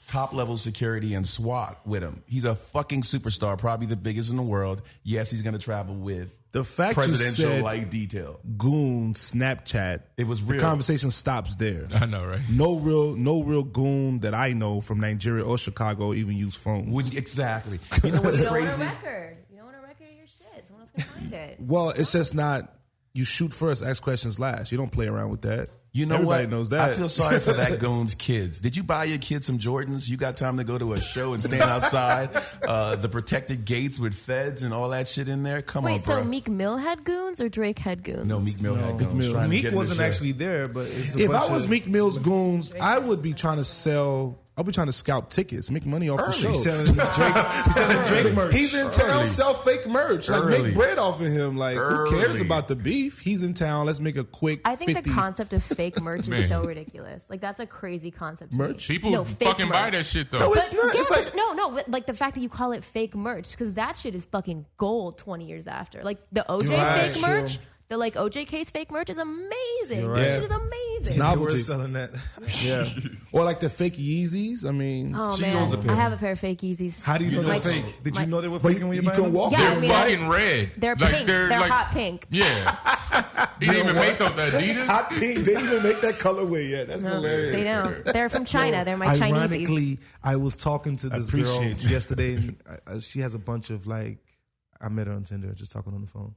top level security and SWAT with him. He's a fucking superstar, probably the biggest in the world. Yes, he's going to travel with The fact you presidential said like detail. goon Snapchat, It was the real. conversation stops there. I know, right? No real goon that I know from Nigeria or Chicago even use phones. Wouldn't exactly. You know what's You don't want a crazy? record. You don't want a record of your shit. Someone else can find it. Well, it's just not. You shoot first, ask questions last. You don't play around with that. You know Everybody what? knows that. I feel sorry for that goon's kids. Did you buy your kids some Jordans? You got time to go to a show and stand outside the protected gates with feds and all that shit in there? Come on, Wait, bro. so Meek Mill had goons or Drake had goons? No, Meek Mill had goons. Mill. trying to Meek get in the wasn't show. actually there, but it's a If bunch I was of- Meek Mill's goons, I would be trying to sell. I'll be trying to scalp tickets, make money off the show. He's selling Drake merch. He's in town, sell fake merch, like Early. make bread off of him. Like who cares Early. about the beef? He's in town. Let's make a quick. I think 50. the concept of fake merch Man. is so ridiculous. Like that's a crazy concept. To Merch? Me. People No, fake fucking buy merch. that shit though. No, But it's not. yeah, It's like no, but, like the fact that you call it fake merch because that shit is fucking gold 20 years after. Like the OJ Right, fake sure. merch, the like OJ case fake merch is amazing. right. That shit is amazing. Nah. People were Novelty. selling that. yeah, or like the fake Yeezys. I mean, Oh She man, owns a pair. I have a pair of fake Yeezys. How do you know My- they're fake? Did my- you know they were but fake when you you can walk. Yeah, They're I mean, fucking red. They're Like, pink. They're like- hot pink. Yeah. He didn't even make those Adidas. Hot pink. They didn't even make that colorway yet. That's No, hilarious. they don't. They're from China. They're my Chinese. Ironically, I was talking to this girl appreciate you. yesterday, and she has a bunch of like. I met her on Tinder, just talking on the phone,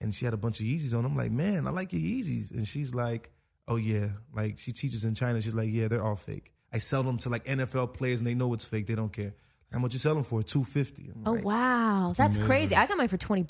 and she had a bunch of Yeezys on. I'm like, man, I like your Yeezys, and she's like, oh yeah, like she teaches in China. She's like, yeah, they're all fake. I sell them to like NFL players, and they know it's fake. They don't care. How much you sell them for? $250. I'm Oh like, wow, that's crazy! I got mine for $20,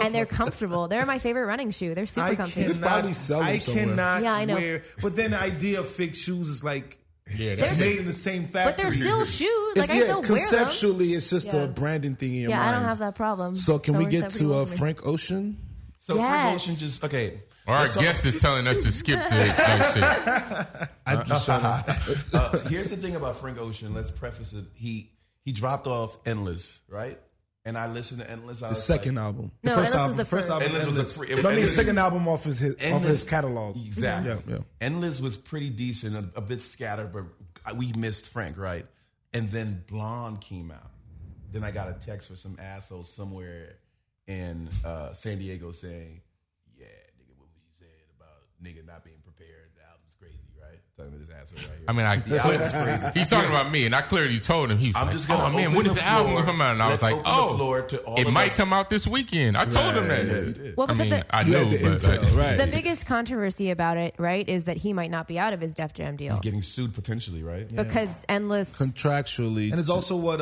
and they're comfortable. They're my favorite running shoe. They're super I comfy. could probably sell them I somewhere. cannot Yeah, I know. wear. But then the idea of fake shoes is like Yeah, it's that's made in the same factory. But they're still shoes. Like It's, I still wear them. conceptually, it's just Yeah. a branding thing in your Yeah, mind. I don't have that problem. So can we we're get separate to from me. Frank Ocean? So Yes. Frank Ocean just okay. Our guest is telling us to skip that shit. I'm just trying to. Here's the thing about Frank Ocean. Let's preface it. He dropped off Endless, right? And I listened to Endless. I The was second like, album. No, first this was album- the first first. album- Endless was Endless. a free. No, I mean, Endless- second album off his Endless- catalog. Exactly. Yeah. Endless was pretty decent, a bit scattered, but we missed Frank, right? And then Blonde came out. Then I got a text from some asshole somewhere in San Diego saying, "Yeah, nigga, what was you saying about nigga not being prepared? The album's crazy, right?" Talking about this asshole right here. I mean, the album's crazy. he's talking about me, and I clearly told him. He's I'm like, just gonna "Oh man, open when is the the album floor. come out?" And I was Let's like, open the "Oh, floor to all it of might us." come out this weekend." I told him that. Yeah, you did. What was I mean, it? I You know, had the but intel, like, right? The biggest controversy about it, right, is that he might not be out of his Def Jam deal He's getting sued potentially, right? because Endless. Contractually. And it's also what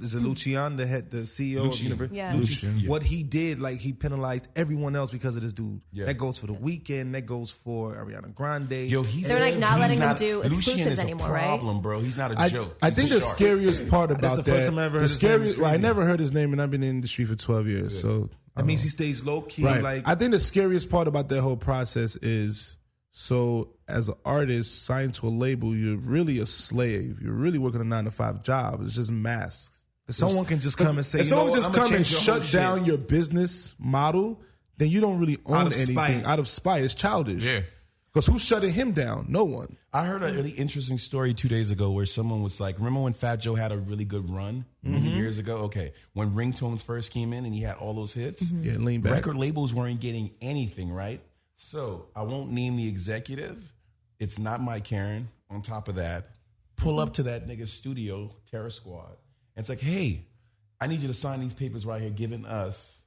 is it Lucian, the CEO of Universal? Yeah. Lucian, yeah. What he did, like he penalized everyone else because of this dude. Yeah. That goes for The Weeknd. That goes for Ariana Grande. Yo, he's They're, like, not he's letting them do Lucien exclusives is a anymore, right? problem, bro. He's not a I, joke. I He's think a the shark. scariest part about the that. first time I ever heard the his name. It's scariest. Well, I crazy. never heard his name, and I've been in the industry for 12 years. So That means he stays low key. right. Like I think the scariest part about that whole process is so as an artist signed to a label, you're really a slave. You're really working a 9-to-5 job. It's just masks. someone can just come and say, if you know someone what, just I'ma come and change your whole shut shit. down your business model, then you don't really own of anything spite. out of spite. It's childish. Yeah. Because who's shutting him down? No one. I heard a really interesting story 2 days ago where someone was like, remember when Fat Joe had a really good run many years ago? Okay. When ringtones first came in and he had all those hits, Yeah, lean back. record labels weren't getting anything, right? So I won't name the executive. It's not Mike Karen. On top of that, pull up to that nigga's studio, Terror Squad. And it's like, hey, I need you to sign these papers right here, giving us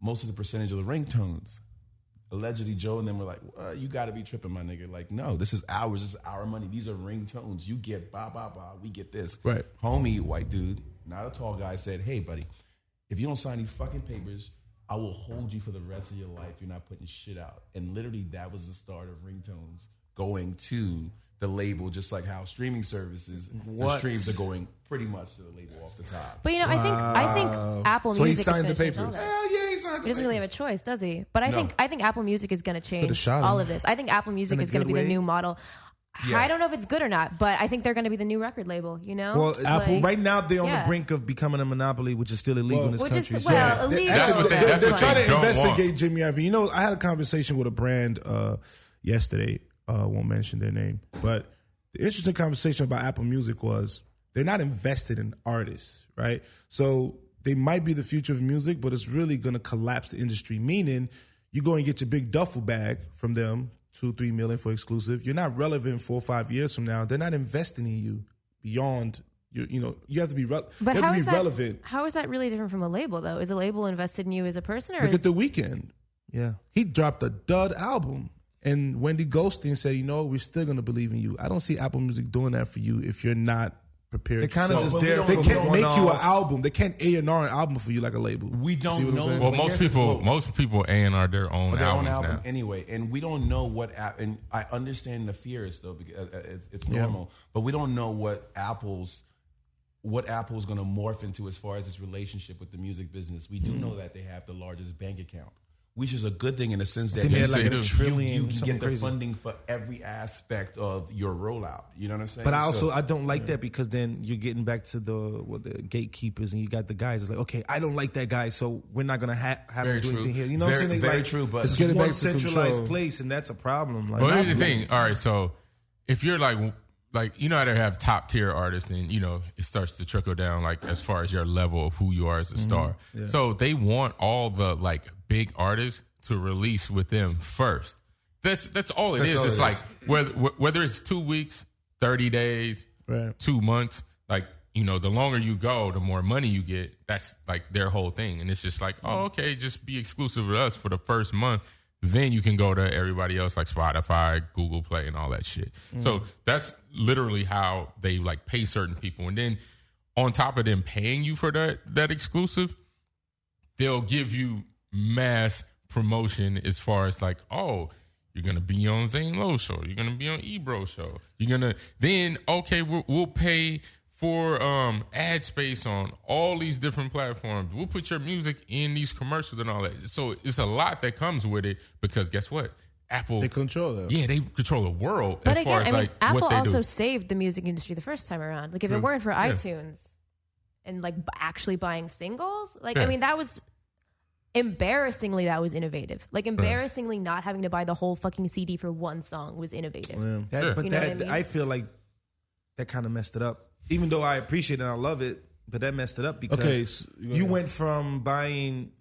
most of the percentage of the ringtones. Allegedly, Joe and them were like, you got to be tripping, my nigga. Like, no, this is ours. This is our money. These are ringtones. You get blah, blah, blah. We get this. Right. Homie, white dude, not a tall guy, said, hey, buddy, if you don't sign these fucking papers, I will hold you for the rest of your life. You're not putting shit out. And literally, that was the start of ringtones going to the label, just like how streaming services, the streams are going pretty much to the label off the top. But you know, I think Apple So he Music signed is the gonna change all papers. that. Hell yeah, he signed the He doesn't really have a papers. choice, does he? But I think Apple Music is going to change shot all him. of this. I think Apple Music In a is going to good be the way? new model. Yeah. I don't know if it's good or not, but I think they're going to be the new record label. You know, Well, Apple Like, right now they're on yeah. the brink of becoming a monopoly, which is still illegal in this Which country. is So- well illegal. That's what but they- that's that's They're what fine. trying to don't investigate want. Jimmy Iovine. You know, I had a conversation with a brand yesterday. Won't mention their name, but the interesting conversation about Apple Music was they're not invested in artists, right? So they might be the future of music, but it's really going to collapse the industry. Meaning, you go and get your big duffel bag from them, $2-3 million for exclusive. You're not relevant 4 or 5 years from now. They're not investing in you beyond. You have to be But you have how to be is that? relevant. How is that really different from a label, though? Is a label invested in you as a person, or Look is, at The Weeknd. yeah. He dropped a dud album, And Wendy Goldstein said, we're still going to believe in you. I don't see Apple Music doing that for you if you're not prepared. They kind of yourself. just there. They for can't make you an one-off. album. They can't A&R an album for you like a label. We See don't what I'm know. saying? Well, But most people A&R their own their own albums album now. anyway, and we don't know what app. And I understand the fears though, because it's normal, but we don't know what Apple's going to morph into as far as its relationship with the music business. We do know that they have the largest bank account, which is a good thing in the sense that think they had like they a do. trillion. you can something get the crazy. funding for every aspect of your rollout. You know what I'm saying? But I So- don't like that because then you're getting back to the gatekeepers and you got the guys. It's like, okay, I don't like that guy, so we're not gonna have Very him do true. anything here. You know what I'm Very- saying? very Like, true, but- it's Let's get it one back to centralized control. place, and that's a problem. Like, Well, here's the thing. All right, so if you're like you know how to have top tier artists, and it starts to trickle down like as far as your level of who you are as a star. So they want all the like big artists to release with them first. That's all it That's is. all It's it like is. whether it's 2 weeks, 30 days, Right. 2 months, like the longer you go, the more money you get. That's like their whole thing. And it's just like, oh, okay, just be exclusive with us for the first month. Then you can go to everybody else like Spotify, Google Play, and all that shit. So that's literally how they like pay certain people. And then on top of them paying you for that exclusive, they'll give you mass promotion as far as like, oh, you're gonna be on Zane Lowe show, you're gonna be on Ebro show, you're gonna then okay, we'll pay for ad space on all these different platforms. We'll put your music in these commercials and all that. So it's a lot that comes with it because guess what? Apple, They control that. yeah, they control the world. But as far again, as I mean, like Apple what they also do. saved the music industry the first time around. Like, if it weren't for iTunes and like actually buying singles, like, I Yeah. mean, that was innovative. Like, embarrassingly not having to buy the whole fucking CD for one song was innovative. That, Yeah. but You know that what I mean? I feel like that kind of messed it up. Even though I appreciate it and I love it, but that messed it up because Okay, so- you went from buying,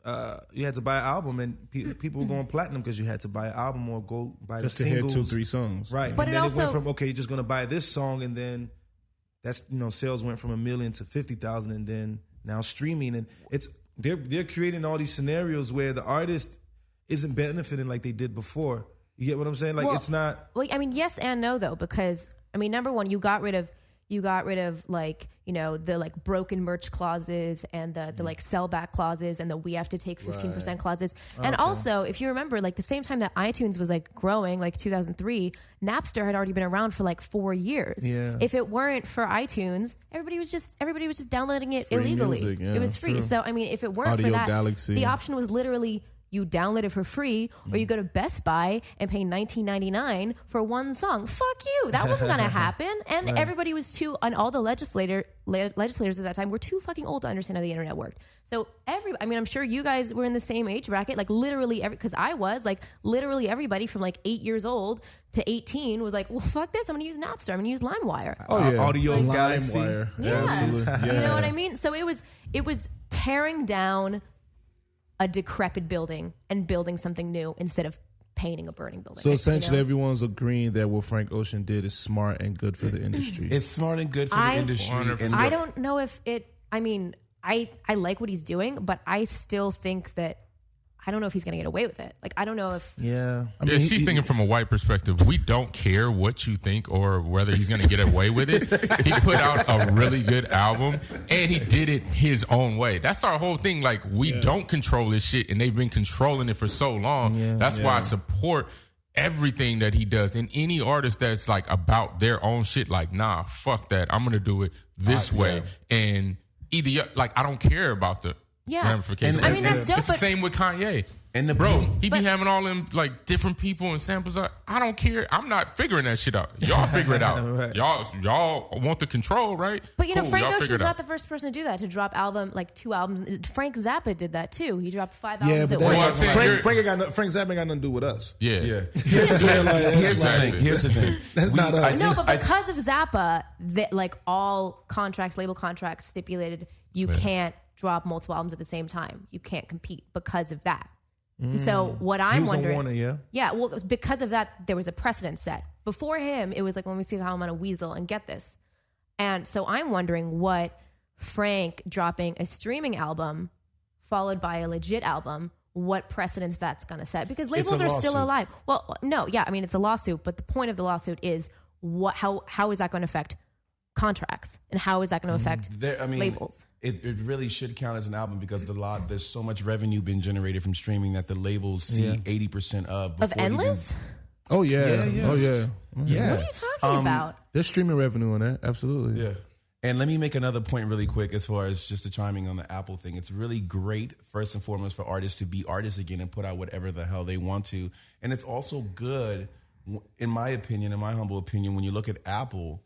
you had to buy an album and people were going platinum because you had to buy an album or go buy Just the to hear singles. 2-3 songs. Right. But and it then it also- went from, okay, you're just going to buy this song and then that's, sales went from 1 million to 50,000 and then now streaming. And they're creating all these scenarios where the artist isn't benefiting like they did before. You get what I'm saying? Like, Well, it's not. Well, I mean, yes and no though, because I mean, number one, you got rid of like, the like broken merch clauses and the like sellback clauses and the we have to take 15% clauses. And also, if you remember, like the same time that iTunes was like growing, like 2003, Napster had already been around for like 4 years. Yeah. If it weren't for iTunes, everybody was just downloading it Free illegally. music, yeah, it was free. true. So I mean, if it weren't Audio for that, Galaxy. the option was literally you download it for free or you go to Best Buy and pay $19.99 for one song. Fuck you. That wasn't going to happen. And everybody was and all the legislators at that time were too fucking old to understand how the internet worked. So I'm sure you guys were in the same age bracket, like literally because I was like literally everybody from like 8 years old to 18 was like, well, fuck this. I'm going to use Napster. I'm going to use LimeWire. Oh yeah, Audio Galaxy. LimeWire. Yeah. Absolutely. Yeah. You know what I mean? So it was tearing down a decrepit building and building something new instead of painting a burning building. So essentially, you know? everyone's agreeing that what Frank Ocean did is smart and good for the industry. It's smart and good for the I- industry. And I look, don't know if it. I mean, I like what he's doing, but I still think that I don't know if he's going to get away with it. Like, I don't know if. Yeah. I mean, Yeah, she's thinking from a white perspective. We don't care what you think or whether he's going to get away with it. He put out a really good album and he did it his own way. That's our whole thing. Like, we don't control this shit and they've been controlling it for so long. That's why I support everything that he does. And any artist that's like about their own shit, like, nah, fuck that. I'm going to do it this way. And either, like, I don't care about the ramifications. I mean, that's dope, It's the but- same with Kanye. And the Bro, beauty- he be having all them like different people and samples. I don't care. I'm not figuring that shit out. Y'all figure it out. Right. Y'all want the control, right? But Cool, Frank y'all figure Ocean's it out. not the first person to do that, to drop two albums. Frank Zappa did that too. He dropped 5 yeah, albums but at Well, once. I'm saying you're- Frank Zappa ain't got nothing to do with us. Yeah. yeah. Yeah, like, Here's the Exactly. thing. Here's the thing. That's not us. No, but because of Zappa, that like all contracts, label contracts stipulated you can't drop multiple albums at the same time. You can't compete because of that. And so what He I'm was on wondering, Warner, yeah. yeah, well, it was because of that, there was a precedent set. Before him, it was like, let me see how I'm going to weasel and get this. And so I'm wondering what Frank dropping a streaming album followed by a legit album, what precedence that's going to set, because It's a labels are still lawsuit. alive. Well, no, yeah, I mean, it's a lawsuit, but the point of the lawsuit is how is that going to affect contracts, and how is that going to affect labels? It really should count as an album because there's so much revenue being generated from streaming that the labels see 80% of. Of Endless? Oh yeah. Yeah. Oh yeah. Yeah. What are you talking about? There's streaming revenue on that. Absolutely. Yeah. And let me make another point really quick as far as just the chiming on the Apple thing. It's really great, first and foremost, for artists to be artists again and put out whatever the hell they want to. And it's also good, in my opinion, in my humble opinion, when you look at Apple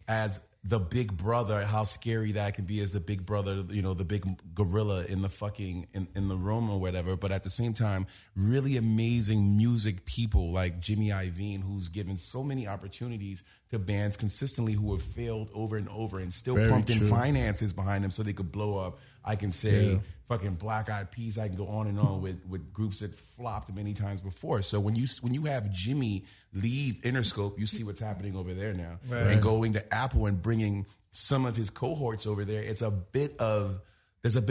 as the big brother, how scary that can be as the big brother, you know, the big gorilla in the fucking, in the room or whatever. But at the same time, really amazing music people like Jimmy Iovine, who's given so many opportunities to bands consistently who have failed over and over and still Very pumped in true. finances behind them so they could blow up. I can say fucking Black Eyed Peas. I can go on and on with groups that flopped many times before. So when you have Jimmy leave Interscope, you see what's happening over there now, and going to Apple and bringing some of his cohorts over there. There's a bit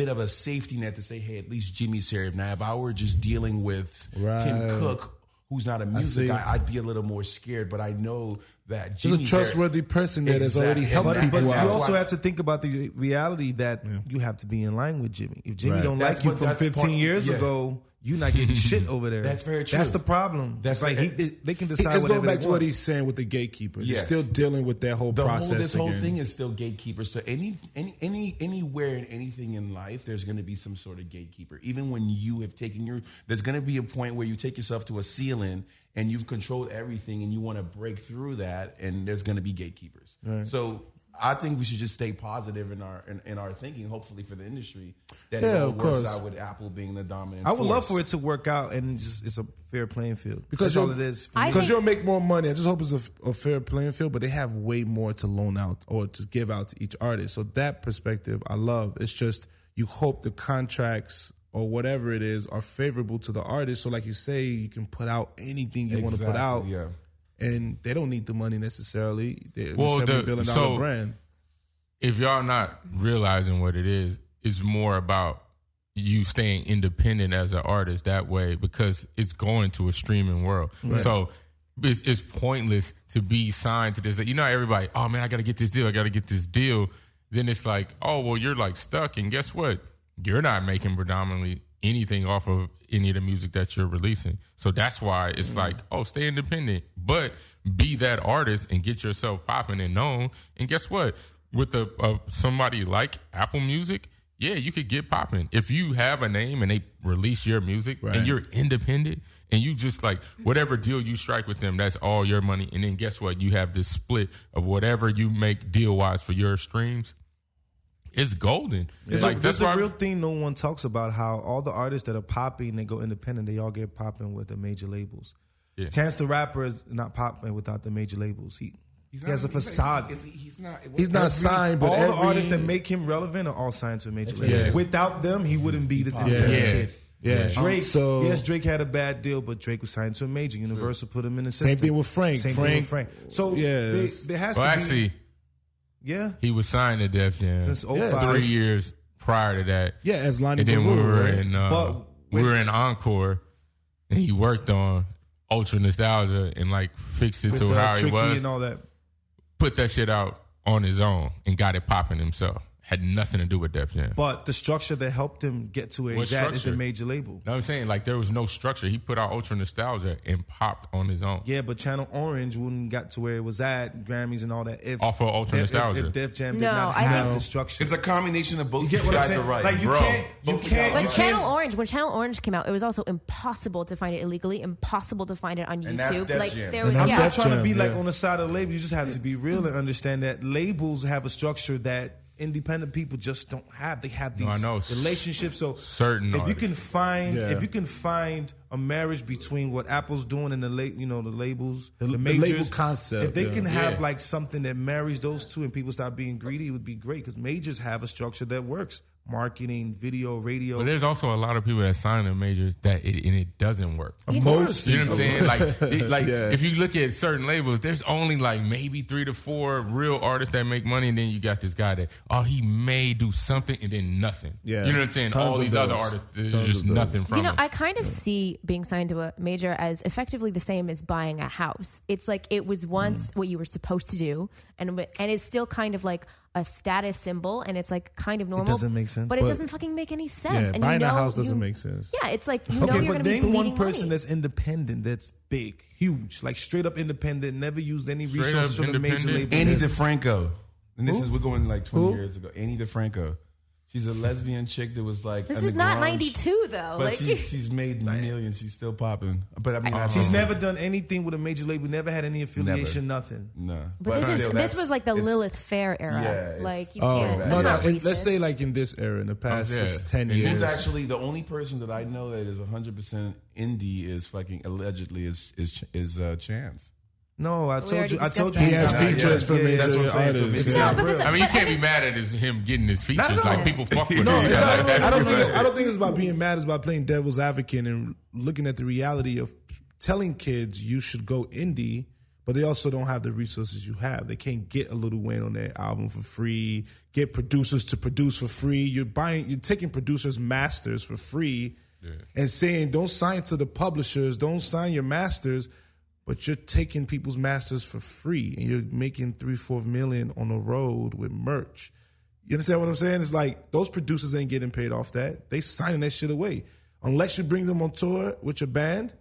of a safety net to say, hey, at least Jimmy's here. Now, if I were just dealing with Tim Cook, who's not a music guy, I'd be a little more scared. But I know that There's a Jimmy's trustworthy person that has already helped But people you out. also have to think about the reality that you have to be in line with Jimmy. If Jimmy Right. don't That's like you what- from that's 15 part- years yeah. ago, you're not getting shit over there. That's very true. That's the problem. That's That's like very- they can decide It's whatever going back they to what want. he's saying with the gatekeepers. You're Yeah. still dealing with that whole process this whole again. thing is still gatekeepers. So anywhere in anything in life, there's going to be some sort of gatekeeper. Even when you have taken there's going to be a point where you take yourself to a ceiling and you've controlled everything, and you want to break through that, and there's going to be gatekeepers. So I think we should just stay positive in our thinking, hopefully for the industry, that it all of works course. out with Apple being the dominant I would love force. for it to work out, and it's a fair playing field. Because That's all you'll- it is. I Because think- you'll make more money. I just hope it's a fair playing field, but they have way more to loan out or to give out to each artist. So that perspective I love. It's just you hope the contracts or whatever it is are favorable to the artist. So like you say, you can put out anything you want to put out. Yeah. And they don't need the money necessarily. They're Well, a $70 billion so- brand. If y'all not realizing what it is, it's more about you staying independent as an artist that way, because it's going to a streaming world. So it's pointless to be signed to this. You know, everybody, oh man, I got to get this deal. I got to get this deal. Then it's like, oh, well, you're like stuck. And guess what? You're not making predominantly anything off of any of the music that you're releasing. So that's why it's like, oh, stay independent, but be that artist and get yourself popping and known. And guess what? With somebody like Apple Music, yeah, you could get popping. If you have a name and they release your music and you're independent and you just like whatever deal you strike with them, that's all your money. And then guess what? You have this split of whatever you make deal wise for your streams. It's golden. It's like That's that's why a real thing no one talks about, how all the artists that are popping, they go independent, they all get popping with the major labels. Yeah. Chance the Rapper is not popping without the major labels. He has a facade. He's not signed, but all every, the artists that make him relevant are all signed to a major label. Yeah. Without them, he wouldn't be this independent Yeah. kid. Yeah. Drake, So- yes, Drake had a bad deal, but Drake was signed to a major. Universal put him in the system. Same thing with Frank. Same thing with Frank. So Yeah, there has well, to actually, be. Yeah. he was signed to Def Jam Since 05. Yeah, 3 years prior to that. Yeah, as Lonnie And then we Guru, were right? in But we were in Encore, and he worked on Ultra Nostalgia and like fixed it With to how he Tricky was. and all that. Put that shit out on his own and got it popping himself. Had nothing to do with Def Jam. But the structure that helped him get to where What he's at is the structure? major label. You know what I'm saying? Like there was no structure. He put out Ultra Nostalgia and popped on his own. Yeah, but Channel Orange wouldn't got to where it was at, Grammys and all that. If, Off of Ultra Nostalgia. If Def Jam did No, not I have think- the structure. It's a combination of both. You get what I'm guys saying? are right. Like you Bro, can't, you both can't. But you Channel can't- Orange, when Channel Orange came out, it was also impossible to find it illegally, impossible to find it on And that's YouTube. Def Like Jam. there And was, that's I'm yeah. not trying to be Jam, like yeah. on the side of the label. You just have to be real and understand that labels have a structure that independent people just don't have. They have these I know. relationships. So Certain if you artists. can find Yeah. if you can find a marriage between what Apple's doing and the the labels, the label majors concept, if they yeah. can have Yeah. like something that marries those two and people stop being greedy, it would be great because majors have a structure that works. marketing, video, radio. But there's also a lot of people that sign a major that it doesn't work. Most, You know what I'm saying? Like Yeah. if you look at certain labels, there's only like maybe 3 to 4 real artists that make money, and then you got this guy that he may do something and then nothing. Yeah. You know what I'm saying? Tons All of these other those. artists, there's Tons just of those. nothing from You know, them. I kind of see being signed to a major as effectively the same as buying a house. It's like it was once what you were supposed to do, and it's still kind of like a status symbol, and it's like kind of normal. doesn't make sense. but it But- doesn't fucking make any sense. Yeah, and you buying know, a house doesn't make sense. Yeah, it's like you know Okay, you're but going to be name bleeding one person money. that's independent, that's big, huge, like straight up independent, never used any Straight resources up from the major independent? label. Annie DeFranco. And this is, we're going like 20 Who? years ago. Annie DeFranco. She's a lesbian chick that was like. This in is the not garage. 92 though. But Like she's made millions. She's still popping. But I mean, She's never done anything with a major label, never had any affiliation, nothing. No. But this was like the Lilith Fair era. Yeah, it's- like you Oh, can't. no, That's no. not And recent. let's say like in this era, in the past yeah. just 10 And years. Who's actually the only person that I know that is 100% indie is fucking allegedly is Chance. No, I already told you. discussed he that. has Yeah, features for yeah, major that's what I'm saying. So artists. it's No, not because real. I mean, you but can't I be think- mad at him getting his features. No, Like people fuck with No, him. it's not- Like, that's I don't good. think. I don't think it's about being mad. It's about playing devil's advocate and looking at the reality of telling kids you should go indie, but they also don't have the resources you have. They can't get a Lil Wayne on their album for free. Get producers to produce for free. You're taking producers' masters for free, and saying don't sign to the publishers, don't sign your masters. But you're taking people's masters for free, and you're making $3-4 million on the road with merch. You understand what I'm saying? It's like those producers ain't getting paid off that. They signing that shit away. Unless you bring them on tour with your band,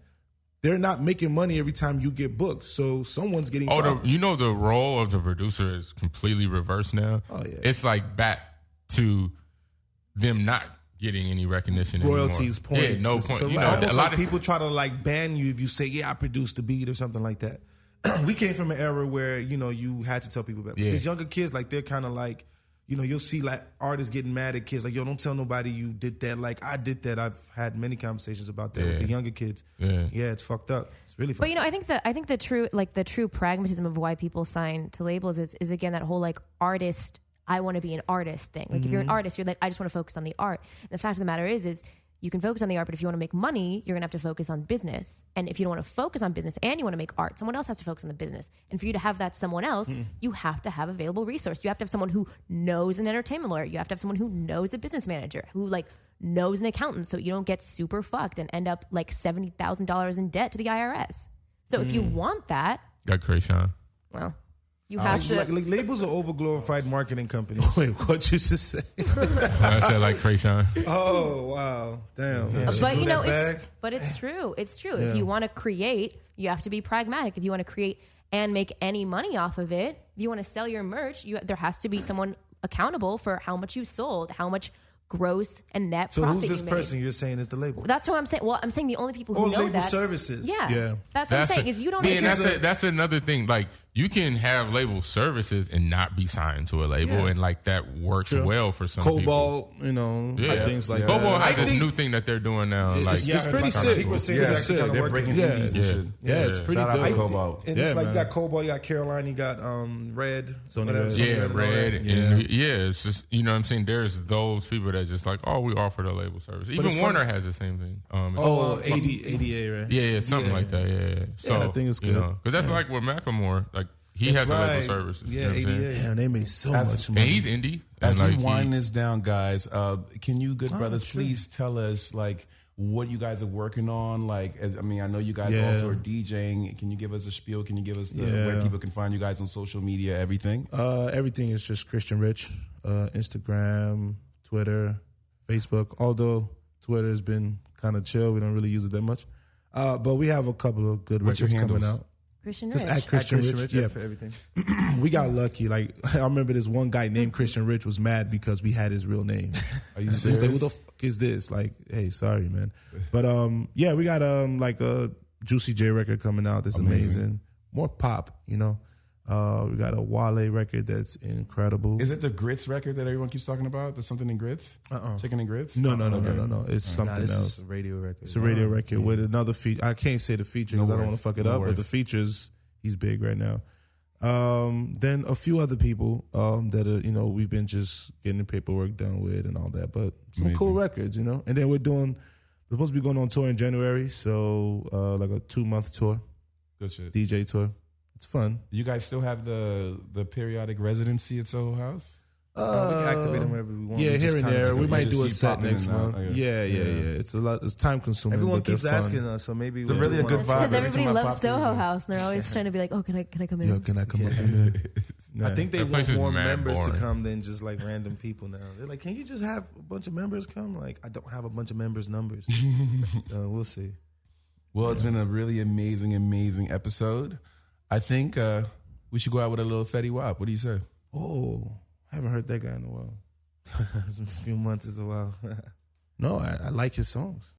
they're not making money every time you get booked. So someone's getting fucked. You know, the role of the producer is completely reversed now. Oh, yeah. It's like back to them not getting any recognition Royalties, anymore. points. Yeah, no It's point. You like- know, almost a like lot of people try to like ban you if you say, "Yeah, I produced the beat" or something like that. We came from an era where you had to tell people about. Yeah. These younger kids, like they're kind of like, you'll see like artists getting mad at kids, like, "Yo, don't tell nobody you did that." Like I did that. I've had many conversations about that with Yeah. the younger kids. Yeah. it's fucked up. It's really fucked But I think the true pragmatism of why people sign to labels is again that whole like artist. I want to be an artist thing. Like if you're an artist, you're like, I just want to focus on the art. And the fact of the matter is you can focus on the art, but if you want to make money, you're gonna have to focus on business. And if you don't want to focus on business and you want to make art, someone else has to focus on the business. And for you to have that someone else, you have to have available resource. You have to have someone who knows an entertainment lawyer. You have to have someone who knows a business manager, who like knows an accountant, so you don't get super fucked and end up like $70,000 in debt to the IRS. So if you want that, got Krayshawn. well, you have to. Like labels are overglorified marketing companies. Wait, what you just say? I said like Krayshawn. Oh wow, damn. But you know, that it's true. It's true. If you want to create, you have to be pragmatic. If you want to create and make any money off of it, if you want to sell your merch, there has to be someone accountable for how much you sold, how much gross and net So profit who's this you made. person you're saying is the label? That's what I'm saying. Well, I'm saying the only people who Or know label that. services. Yeah, Yeah. That's what I'm saying. Is you don't. See, and understand- that's another thing. Like you can have label services and not be signed to a label, and like that works well for some people. Cobalt, Yeah, things like Cobalt that. has I this think- new thing that they're doing now. Like it's pretty sick. People were saying Yeah, it's actually kind they're of working. breaking Yeah. indies and Yeah. shit. Yeah, it's pretty Shout out to dope. Cobalt. And Yeah, it's like man. you got Cobalt, you got Caroline, you got Red. Sony whatever, Red. Sony yeah, and all Red, that. and it's just you know what I'm saying. There's those people that just like, oh, we offer the label service. Even it's Warner funny- has the same thing. Oh, ADA, right? yeah, something like that. Yeah. So I think it's you good. because that's like with Macklemore. Like he has the label right. services. Yeah, you know what I'm saying? ADA. Damn, they made so As- much And money. he's indie. As and we like, wind this down, guys, can you, good brothers, sure. please tell us like what you guys are working on? Like, I know you guys Yeah. also are DJing. Can you give us a spiel? Can you give us Yeah. where people can find you guys on social media? Everything. Everything is just Christian Rich. Instagram, Twitter, Facebook. Although Twitter has been kind of chill, we don't really use it that much. But we have a couple of good What's your records coming handles? out. Christian Just Rich. at Christian Rich. Yeah, for everything. we got lucky. Like I remember this one guy named Christian Rich was mad because we had his real name. Are you So he's like, serious? "Who the fuck is this?" Like, hey, sorry, man. But yeah, we got like a Juicy J record coming out that's amazing. More pop, you know. We got a Wale record that's incredible. Is it the Grits record that everyone keeps talking about? There's something in Grits? Chicken and Grits? No. It's Nah, something this else. is a radio record. It's a radio record with another feature. I can't say the feature because I don't want to fuck it No up, but worries. the features, he's big right now. Then a few other people that are, we've been just getting the paperwork done with and all that. But some cool records, And then we're supposed to be going on tour in January, so like a 2-month tour, Good shit. DJ tour. It's fun. You guys still have the periodic residency at Soho House? We can activate them whenever we want. Yeah, We just here and kinda there. take We a- might just do a keep set popping next in and out. month. Yeah. Yeah. It's a lot. It's time consuming. Everyone but they're keeps fun. asking us, so maybe It's a really a good It's vibe. because Every everybody time I loves pop through, Soho yeah. House, and they're always trying to be like, "Oh, can I come in?" Yo, can I come up in there? I think they That place want is more mad members to boring. come than just like random people now. They're like, can you just have a bunch of members come? Like, I don't have a bunch of members' numbers. So we'll see. Well, it's been a really amazing episode. I think we should go out with a little Fetty Wap. What do you say? Oh, I haven't heard that guy in a while. It's been a few months as a while. No, I like his songs.